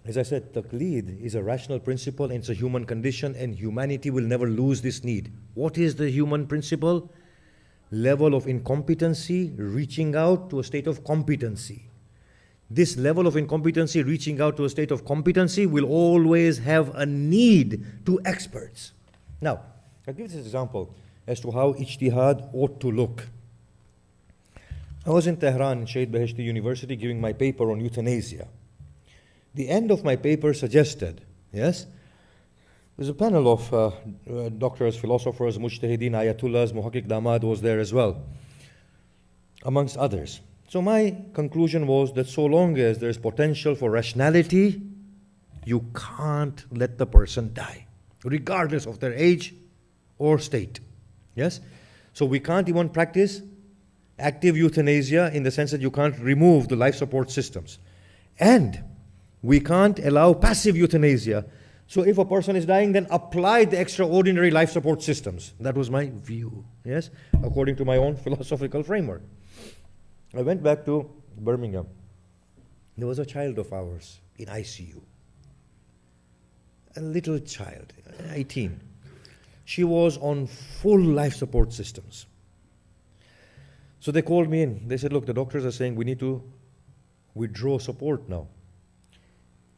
As I said, taqleed is a rational principle and it's a human condition, and humanity will never lose this need. What is the human principle? Level of incompetency reaching out to a state of competency. This level of incompetency reaching out to a state of competency will always have a need to experts. Now, I'll give this example as to how ijtihad ought to look. I was in Tehran, in Shahid Beheshti University, giving my paper on euthanasia. The end of my paper suggested, yes, there's a panel of doctors, philosophers, mujtahideen, ayatullahs, muhakkik damad was there as well, amongst others. So my conclusion was that so long as there's potential for rationality, you can't let the person die, regardless of their age or state. Yes? So we can't even practice active euthanasia in the sense that you can't remove the life support systems. And we can't allow passive euthanasia. So if a person is dying, then apply the extraordinary life support systems. That was my view, yes, according to my own philosophical framework. I went back to Birmingham. There was a child of ours in ICU. A little child, 18. She was on full life support systems. So they called me in. They said, look, the doctors are saying we need to withdraw support now.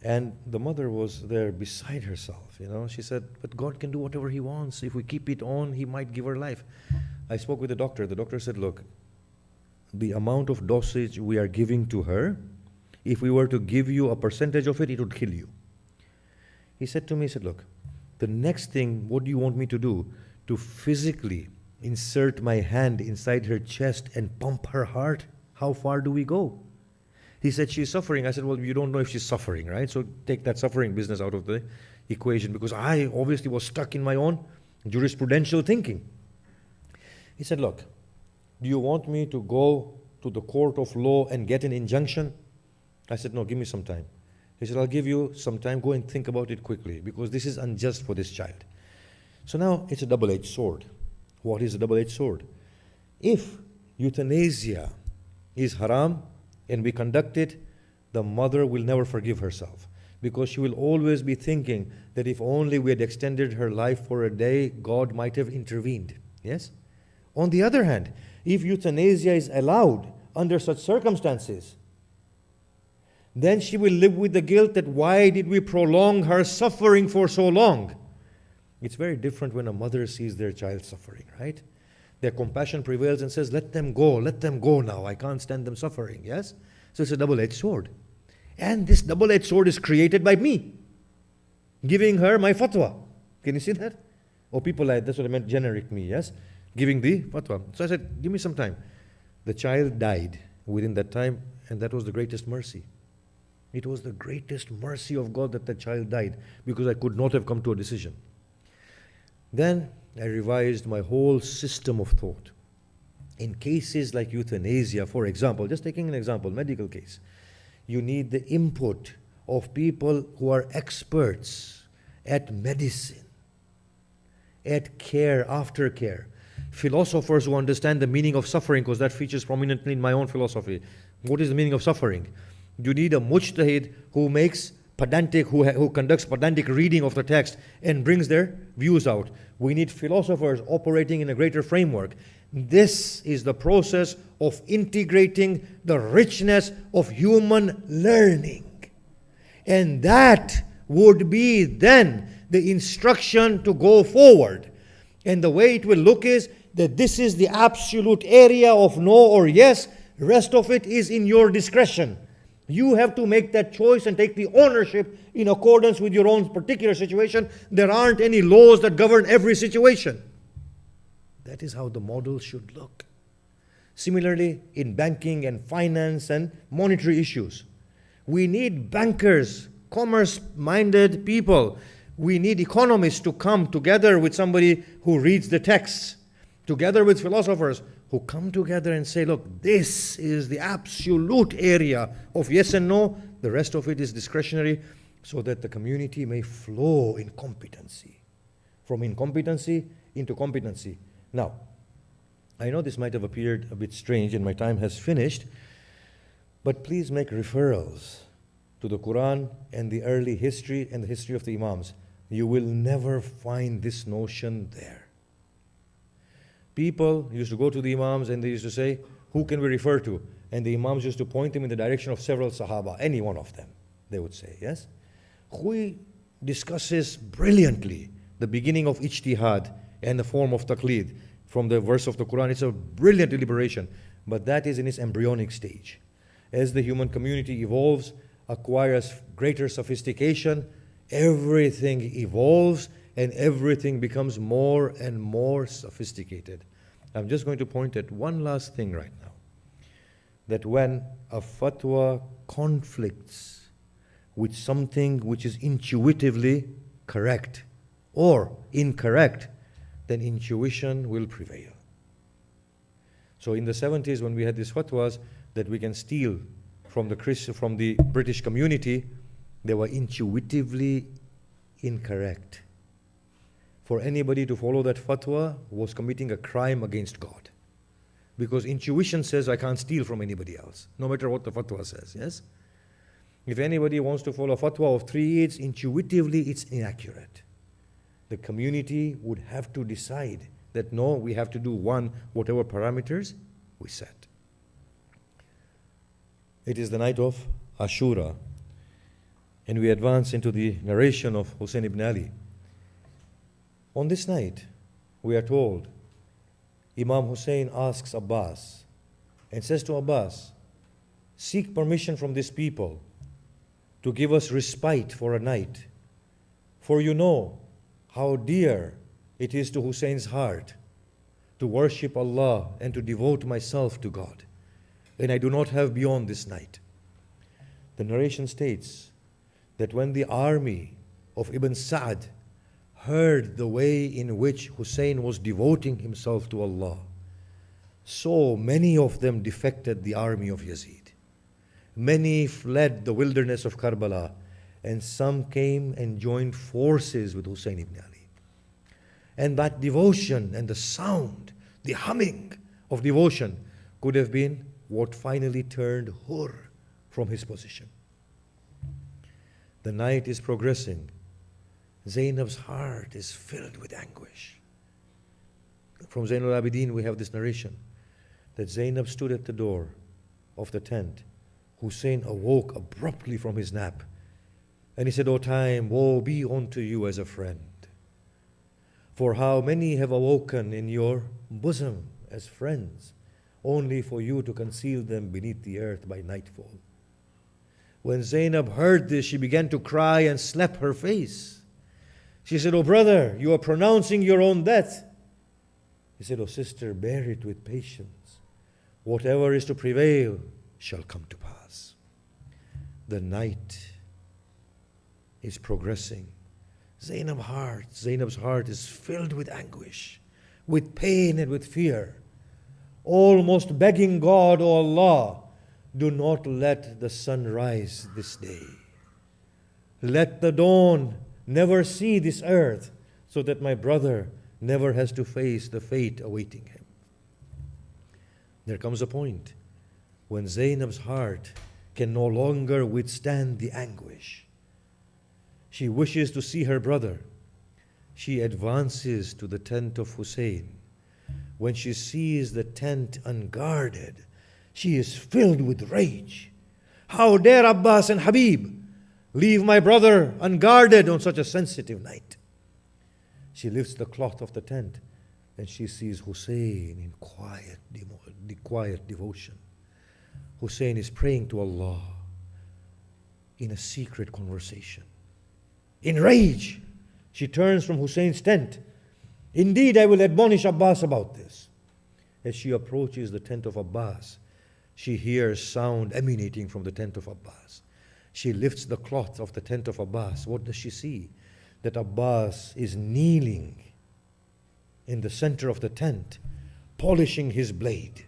And the mother was there beside herself, you know. She said, but God can do whatever He wants. If we keep it on, He might give her life. I spoke with the doctor. The doctor said, look, the amount of dosage we are giving to her, if we were to give you a percentage of it, it would kill you. He said to me, he said, look, the next thing, what do you want me to do? To physically insert my hand inside her chest and pump her heart? How far do we go? He said, she's suffering. I said, well, you don't know if she's suffering, right? So take that suffering business out of the equation, because I obviously was stuck in my own jurisprudential thinking. He said, look, do you want me to go to the court of law and get an injunction? I said, no, give me some time. He said, I'll give you some time. Go and think about it quickly, because this is unjust for this child. So now it's a double-edged sword. What is a double-edged sword? If euthanasia is haram, and we conduct it, the mother will never forgive herself, because she will always be thinking that if only we had extended her life for a day, God might have intervened. Yes? On the other hand, if euthanasia is allowed under such circumstances, then she will live with the guilt that why did we prolong her suffering for so long? It's very different when a mother sees their child suffering, right? Their compassion prevails and says, let them go now, I can't stand them suffering, yes? So it's a double-edged sword. And this double-edged sword is created by me, giving her my fatwa. Can you see that? Or people like, that's what I meant, generic me, yes? Giving the fatwa. So I said, give me some time. The child died within that time, and that was the greatest mercy. It was the greatest mercy of God that the child died, because I could not have come to a decision. Then I revised my whole system of thought. In cases like euthanasia, for example, just taking an example, medical case, you need the input of people who are experts at medicine, at care, aftercare, philosophers who understand the meaning of suffering, because that features prominently in my own philosophy. What is the meaning of suffering? You need a mujtahid who makes pedantic, who conducts pedantic reading of the text and brings their views out. We need philosophers operating in a greater framework. This is the process of integrating the richness of human learning. And that would be then the instruction to go forward. And the way it will look is that this is the absolute area of no or yes. Rest of it is in your discretion. You have to make that choice and take the ownership in accordance with your own particular situation. There aren't any laws that govern every situation. That is how the model should look. Similarly, in banking and finance and monetary issues, we need bankers, commerce-minded people. We need economists to come together with somebody who reads the texts together with philosophers who come together and say, look, this is the absolute area of yes and no, the rest of it is discretionary, so that the community may flow in competency, from incompetency into competency. Now, I know this might have appeared a bit strange and my time has finished, but please make referrals to the Quran and the early history and the history of the Imams. You will never find this notion there. People used to go to the Imams and they used to say, who can we refer to? And the Imams used to point them in the direction of several Sahaba, any one of them, they would say, yes? Hui discusses brilliantly the beginning of ijtihad and the form of taqlid from the verse of the Quran. It's a brilliant deliberation, but that is in its embryonic stage. As the human community evolves, acquires greater sophistication, everything evolves and everything becomes more and more sophisticated. I'm just going to point at one last thing right now, that when a fatwa conflicts with something which is intuitively correct or incorrect, then intuition will prevail. So in the 70s, when we had these fatwas that we can steal from the British community, they were intuitively incorrect. For anybody to follow that fatwa was committing a crime against God. Because intuition says I can't steal from anybody else, no matter what the fatwa says, yes? If anybody wants to follow a fatwa of 3 Eids, intuitively it's inaccurate. The community would have to decide that no, we have to do one, whatever parameters we set. It is the night of Ashura, and we advance into the narration of Hussein ibn Ali. On this night, we are told, Imam Hussein asks Abbas and says to Abbas, seek permission from these people to give us respite for a night, for you know how dear it is to Hussein's heart to worship Allah and to devote myself to God, and I do not have beyond this night. The narration states that when the army of Ibn Sa'd heard the way in which Hussein was devoting himself to Allah, so many of them defected the army of Yazid. Many fled the wilderness of Karbala, and some came and joined forces with Hussein ibn Ali. And that devotion and the sound, the humming of devotion could have been what finally turned Hur from his position. The night is progressing. Zainab's heart is filled with anguish. From Zain al-Abidin we have this narration that Zainab stood at the door of the tent. Hussein awoke abruptly from his nap and he said, O time, woe be unto you as a friend. For how many have awoken in your bosom as friends, only for you to conceal them beneath the earth by nightfall. When Zainab heard this, she began to cry and slap her face. She said, "Oh brother, you are pronouncing your own death." He said, "Oh sister, bear it with patience. Whatever is to prevail shall come to pass." The night is progressing. Zainab's heart is filled with anguish, with pain and with fear, almost begging God, "O Allah, do not let the sun rise this day. Let the dawn never see this earth, so that my brother never has to face the fate awaiting him." There comes a point when Zainab's heart can no longer withstand the anguish. She wishes to see her brother. She advances to the tent of Hussein. When she sees the tent unguarded, she is filled with rage. How dare Abbas and Habib leave my brother unguarded on such a sensitive night? She lifts the cloth of the tent and she sees Hussein in quiet devotion. Hussein is praying to Allah in a secret conversation. In rage, she turns from Hussein's tent. "Indeed, I will admonish Abbas about this." As she approaches the tent of Abbas, she hears sound emanating from the tent of Abbas. She lifts the cloth of the tent of Abbas. What does she see? That Abbas is kneeling in the center of the tent polishing his blade.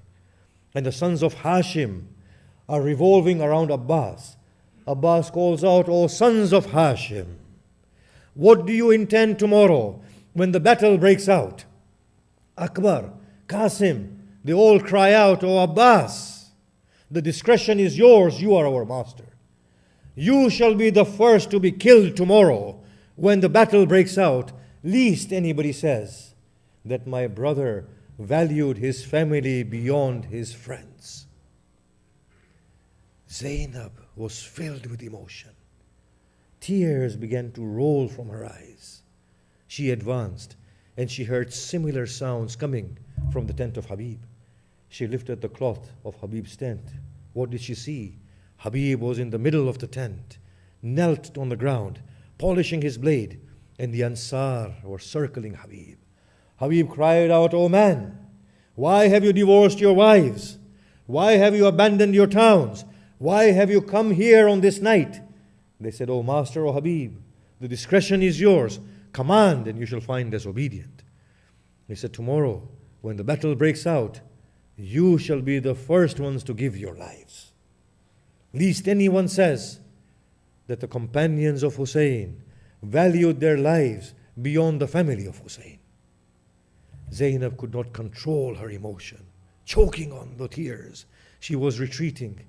And the sons of Hashim are revolving around Abbas. Abbas calls out, "O sons of Hashim, what do you intend tomorrow when the battle breaks out?" Akbar, Qasim, they all cry out, "O Abbas, the discretion is yours, you are our master. You shall be the first to be killed tomorrow when the battle breaks out, lest anybody says that my brother valued his family beyond his friends." Zainab was filled with emotion. Tears began to roll from her eyes. She advanced and she heard similar sounds coming from the tent of Habib. She lifted the cloth of Habib's tent. What did she see? Habib was in the middle of the tent, knelt on the ground, polishing his blade, and the Ansar were circling Habib. Habib cried out, "O man, why have you divorced your wives? Why have you abandoned your towns? Why have you come here on this night?" They said, "O Master, O Habib, the discretion is yours. Command and you shall find us obedient." He said, "Tomorrow, when the battle breaks out, you shall be the first ones to give your lives. Lest anyone says that the companions of Hussein valued their lives beyond the family of Hussein." Zainab could not control her emotion, choking on the tears. She was retreating,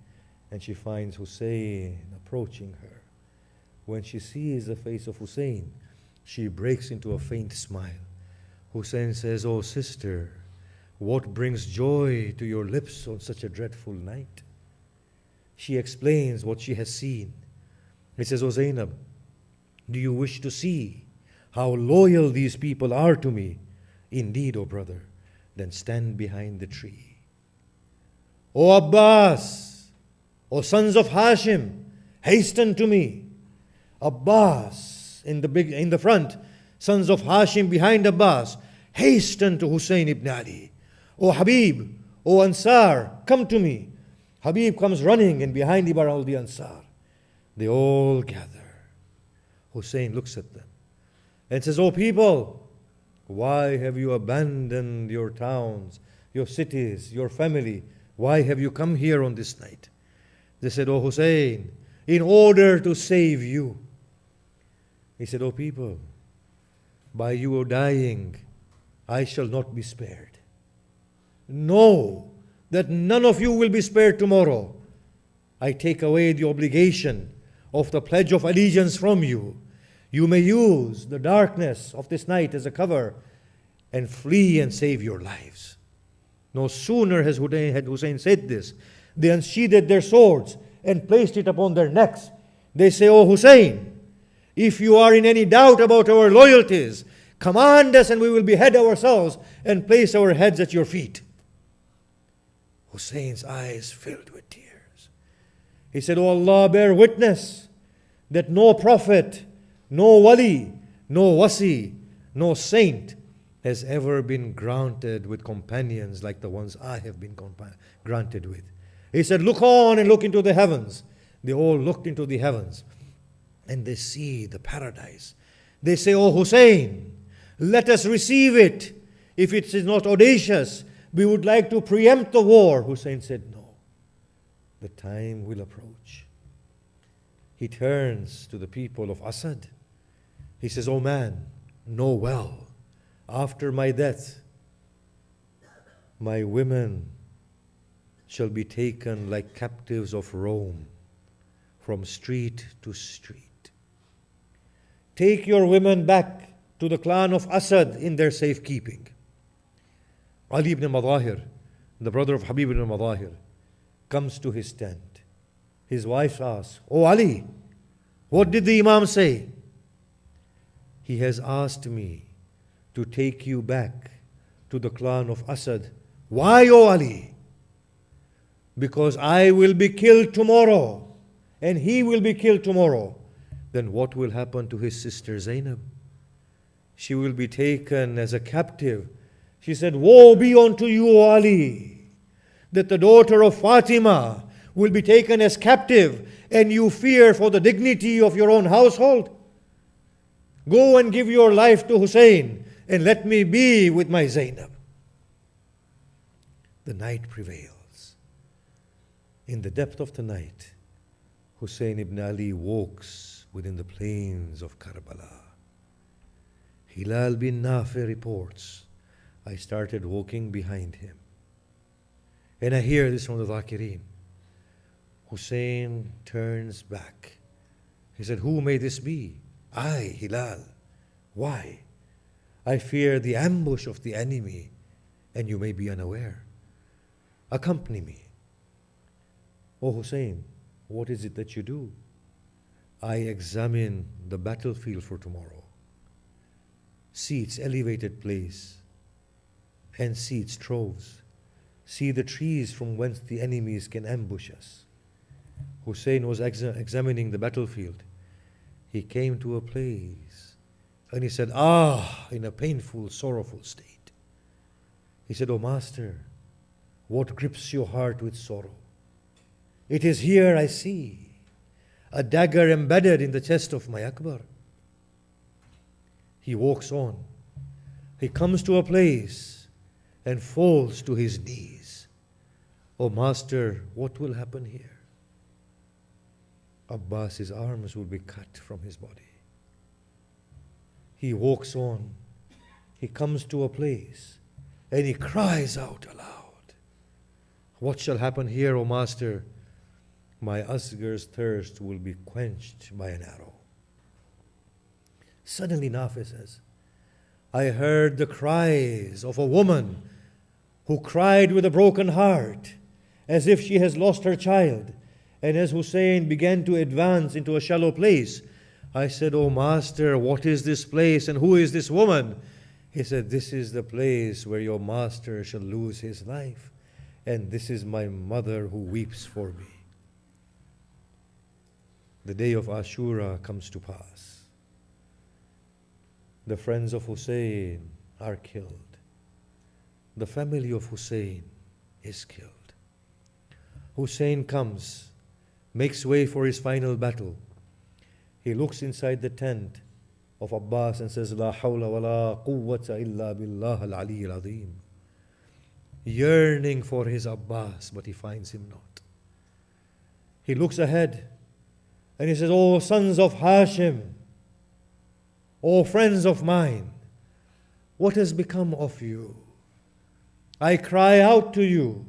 and she finds Hussein approaching her. When she sees the face of Hussein, she breaks into a faint smile. Hussein says, "Oh sister, what brings joy to your lips on such a dreadful night?" She explains what she has seen. He says, "O Zainab, do you wish to see how loyal these people are to me? Indeed, O brother, then stand behind the tree. O Abbas, O sons of Hashim, hasten to me." Abbas in the front, sons of Hashim behind Abbas, hasten to Hussein ibn Ali. "O Habib, O Ansar, come to me." Habib comes running, and behind him are all the Ansar. They all gather. Hussein looks at them and says, "O people, why have you abandoned your towns, your cities, your family? Why have you come here on this night?" They said, "O Hussein, in order to save you." He said, "O people, by you dying, I shall not be spared. Know that none of you will be spared tomorrow. I take away the obligation of the pledge of allegiance from you. You may use the darkness of this night as a cover and flee and save your lives." No sooner had Hussein said this, they unsheathed their swords and placed it upon their necks. They say, "O Hussein, if you are in any doubt about our loyalties, command us and we will behead ourselves and place our heads at your feet." Hussein's eyes filled with tears. He said, "O Allah, bear witness that no prophet, no wali, no wasi, no saint has ever been granted with companions like the ones I have been granted with." He said, "Look on and look into the heavens." They all looked into the heavens and they see the paradise. They say, "O Hussein, let us receive it. If it is not audacious, we would like to preempt the war." Hussein said, "No, the time will approach." He turns to the people of Asad. He says, "O man, know well, after my death, my women shall be taken like captives of Rome from street to street. Take your women back to the clan of Asad in their safekeeping." Ali ibn Madahir, the brother of Habib ibn Madahir, comes to his tent. His wife asks, "O Ali, what did the Imam say?" "He has asked me to take you back to the clan of Asad." "Why, O Ali?" "Because I will be killed tomorrow and he will be killed tomorrow." "Then what will happen to his sister Zainab?" "She will be taken as a captive." She said, "Woe be unto you, O Ali, that the daughter of Fatima will be taken as captive and you fear for the dignity of your own household. Go and give your life to Hussein and let me be with my Zainab." The night prevails. In the depth of the night, Hussein ibn Ali walks within the plains of Karbala. Hilal bin Nafi reports, I started walking behind him. And I hear this from the Dhakirin. Hussein turns back. He said, who may this be? I, Hilal. Why? I fear the ambush of the enemy, and you may be unaware. Accompany me. O Hussein, what is it that you do? I examine the battlefield for tomorrow. See its elevated place, and see its troves. See the trees from whence the enemies can ambush us. Hussein was examining the battlefield. He came to a place, and he said, in a painful, sorrowful state. He said, O Master, what grips your heart with sorrow? It is here I see a dagger embedded in the chest of my Akbar. He walks on. He comes to a place and falls to his knees. O Master, what will happen here? Abbas's arms will be cut from his body. He walks on. He comes to a place and he cries out aloud. What shall happen here, O Master? My Asghar's thirst will be quenched by an arrow. Suddenly Nafi says, I heard the cries of a woman who cried with a broken heart as if she has lost her child. And as Hussein began to advance into a shallow place, I said, O Master, what is this place and who is this woman? He said, this is the place where your master shall lose his life, and this is my mother who weeps for me. The day of Ashura comes to pass. The friends of Hussein are killed. The family of Hussein is killed. Hussein comes, makes way for his final battle. He looks inside the tent of Abbas and says, La hawla wa la quwwata illa billah al-ali al-azim. Yearning for his Abbas, but he finds him not. He looks ahead and he says, O sons of Hashim, O friends of mine, what has become of you? I cry out to you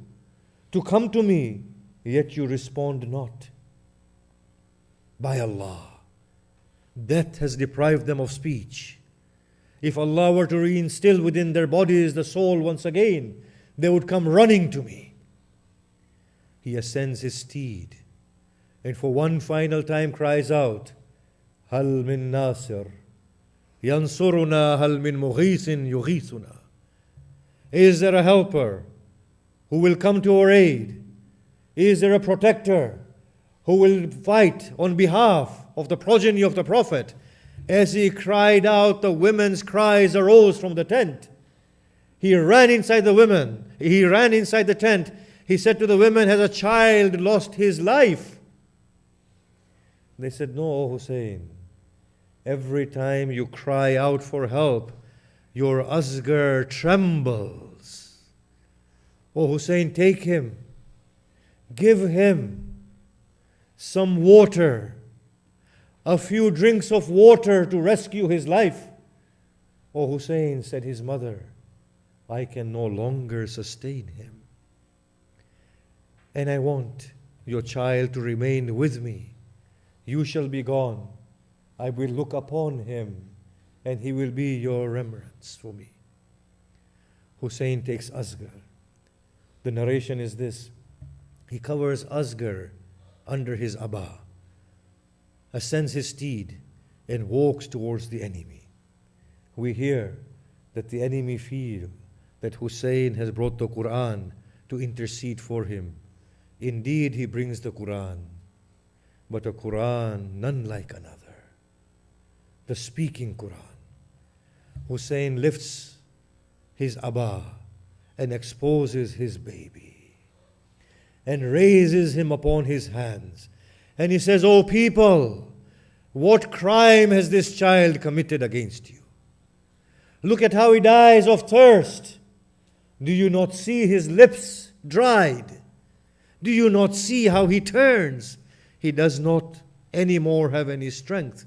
to come to me, yet you respond not. By Allah, death has deprived them of speech. If Allah were to reinstill within their bodies the soul once again, they would come running to me. He ascends his steed and for one final time cries out, Hal min nasir, yansuruna hal min mughisin yughithuna. Is there a helper who will come to our aid? Is there a protector who will fight on behalf of the progeny of the Prophet? As he cried out, the women's cries arose from the tent. He ran inside the women. He ran inside the tent. He said to the women, has a child lost his life? They said, no, O Hussein. Every time you cry out for help, your Asghar trembles. O Hussein, take him. Give him some water, a few drinks of water to rescue his life. O Hussein, said his mother, I can no longer sustain him. And I want your child to remain with me. You shall be gone. I will look upon him, and he will be your remembrance for me. Hussein takes Asghar. The narration is this. He covers Asghar under his abba, ascends his steed, and walks towards the enemy. We hear that the enemy feel that Hussein has brought the Quran to intercede for him. Indeed, he brings the Quran, but a Quran none like another. The speaking Quran. Hussein lifts his abba and exposes his baby and raises him upon his hands. And he says, O people, what crime has this child committed against you? Look at how he dies of thirst. Do you not see his lips dried? Do you not see how he turns? He does not anymore have any strength.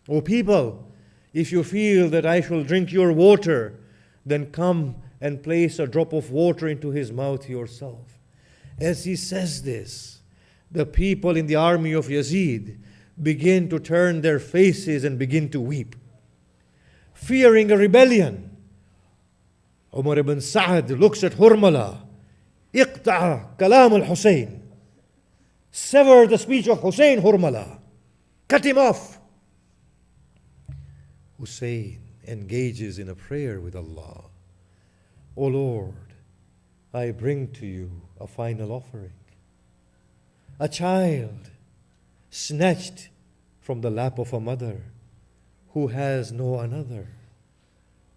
O people, if you feel that I shall drink your water, then come and place a drop of water into his mouth yourself. As he says this, the people in the army of Yazid begin to turn their faces and begin to weep, fearing a rebellion. Umar ibn Sa'd looks at Hurmala. Iqta' kalam al-Hussein. Sever the speech of Hussein, Hurmala. Cut him off. Hussein engages in a prayer with Allah. O Lord, I bring to you a final offering. A child snatched from the lap of a mother who has no another.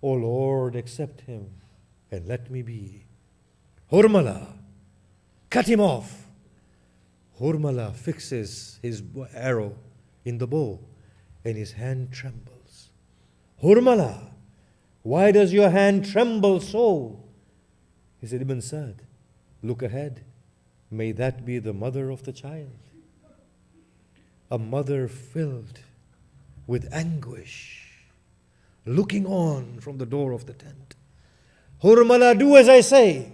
O Lord, accept him and let me be. Hurmala, cut him off. Hurmala fixes his arrow in the bow and his hand trembles. Hurmala, why does your hand tremble so? He said, Ibn Sa'd, look ahead. May that be the mother of the child. A mother filled with anguish, looking on from the door of the tent. Hurmala, do as I say.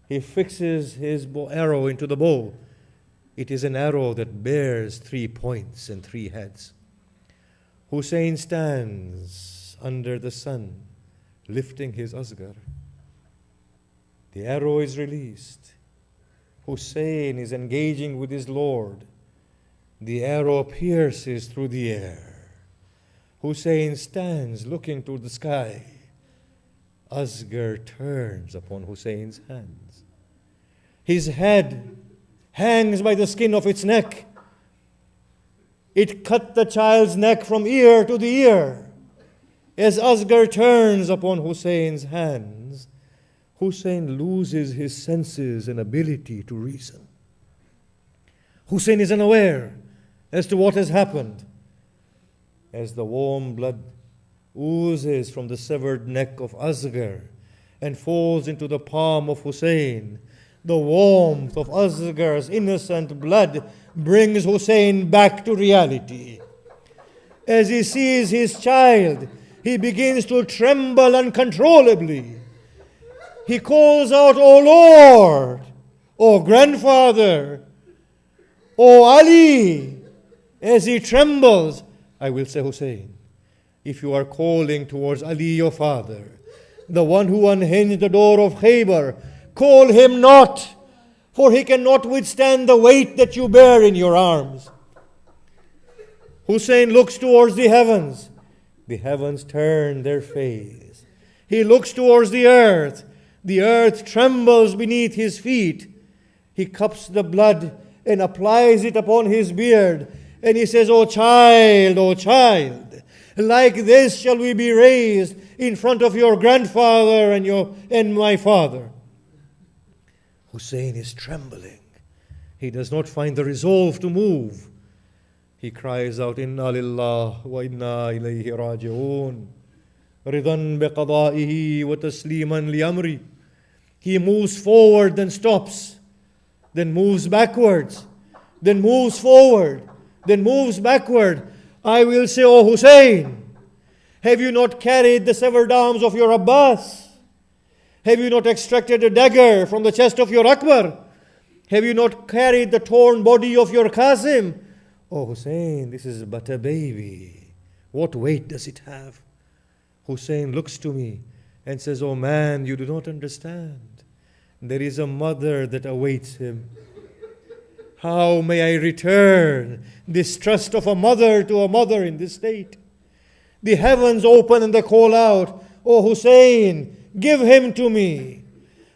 He fixes his arrow into the bow. It is an arrow that bears 3 points and 3 heads. Hussein stands under the sun, lifting his asgar. The arrow is released. Hussein is engaging with his Lord. The arrow pierces through the air. Hussein stands looking to the sky. Asgar turns upon Hussein's hands. His head hangs by the skin of its neck. It cut the child's neck from ear to the ear. As Asgar turns upon Hussein's hands, Hussein loses his senses and ability to reason. Hussein is unaware as to what has happened. As the warm blood oozes from the severed neck of Asgar and falls into the palm of Hussein, the warmth of Asgar's innocent blood brings Hussein back to reality. As he sees his child, he begins to tremble uncontrollably. He calls out, O Lord, O grandfather, O Ali. As he trembles, I will say, Hussein, if you are calling towards Ali, your father, the one who unhinged the door of Khaybar, call him not, for he cannot withstand the weight that you bear in your arms. Hussein looks towards the heavens. The heavens turn their face. He looks towards the earth. The earth trembles beneath his feet. He cups the blood and applies it upon his beard. And he says, O child, like this shall we be raised in front of your grandfather and my father. Hussein is trembling. He does not find the resolve to move. He cries out, Inna lillah wa inna ilayhi raji'un. Ridan biqada'ihi wa tasliman li amri. He moves forward, then stops, then moves backwards, then moves forward, then moves backward. I will say, O Hussein, have you not carried the severed arms of your Abbas? Have you not extracted a dagger from the chest of your Akbar? Have you not carried the torn body of your Qasim? Oh Hussein, this is but a baby. What weight does it have? Hussein looks to me and says, oh man, you do not understand. There is a mother that awaits him. How may I return this trust of a mother to a mother in this state? The heavens open and they call out, oh Hussein, give him to me.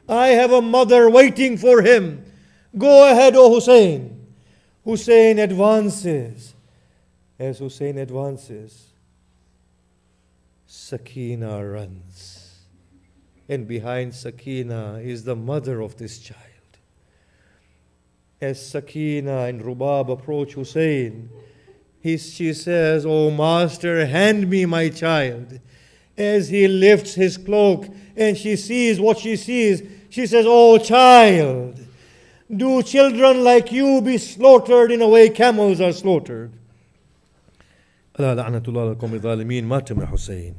I have a mother waiting for him. Go ahead, O Hussein. Hussein advances. As Hussein advances, Sakina runs. And behind Sakina is the mother of this child. As Sakina and Rubab approach Hussein, she says, oh master, hand me my child. As he lifts his cloak and she sees what she sees, she says, "Oh child, do children like you be slaughtered in a way camels are slaughtered?" ألا لعنة الله على القوم الظالمين. مات من حسين.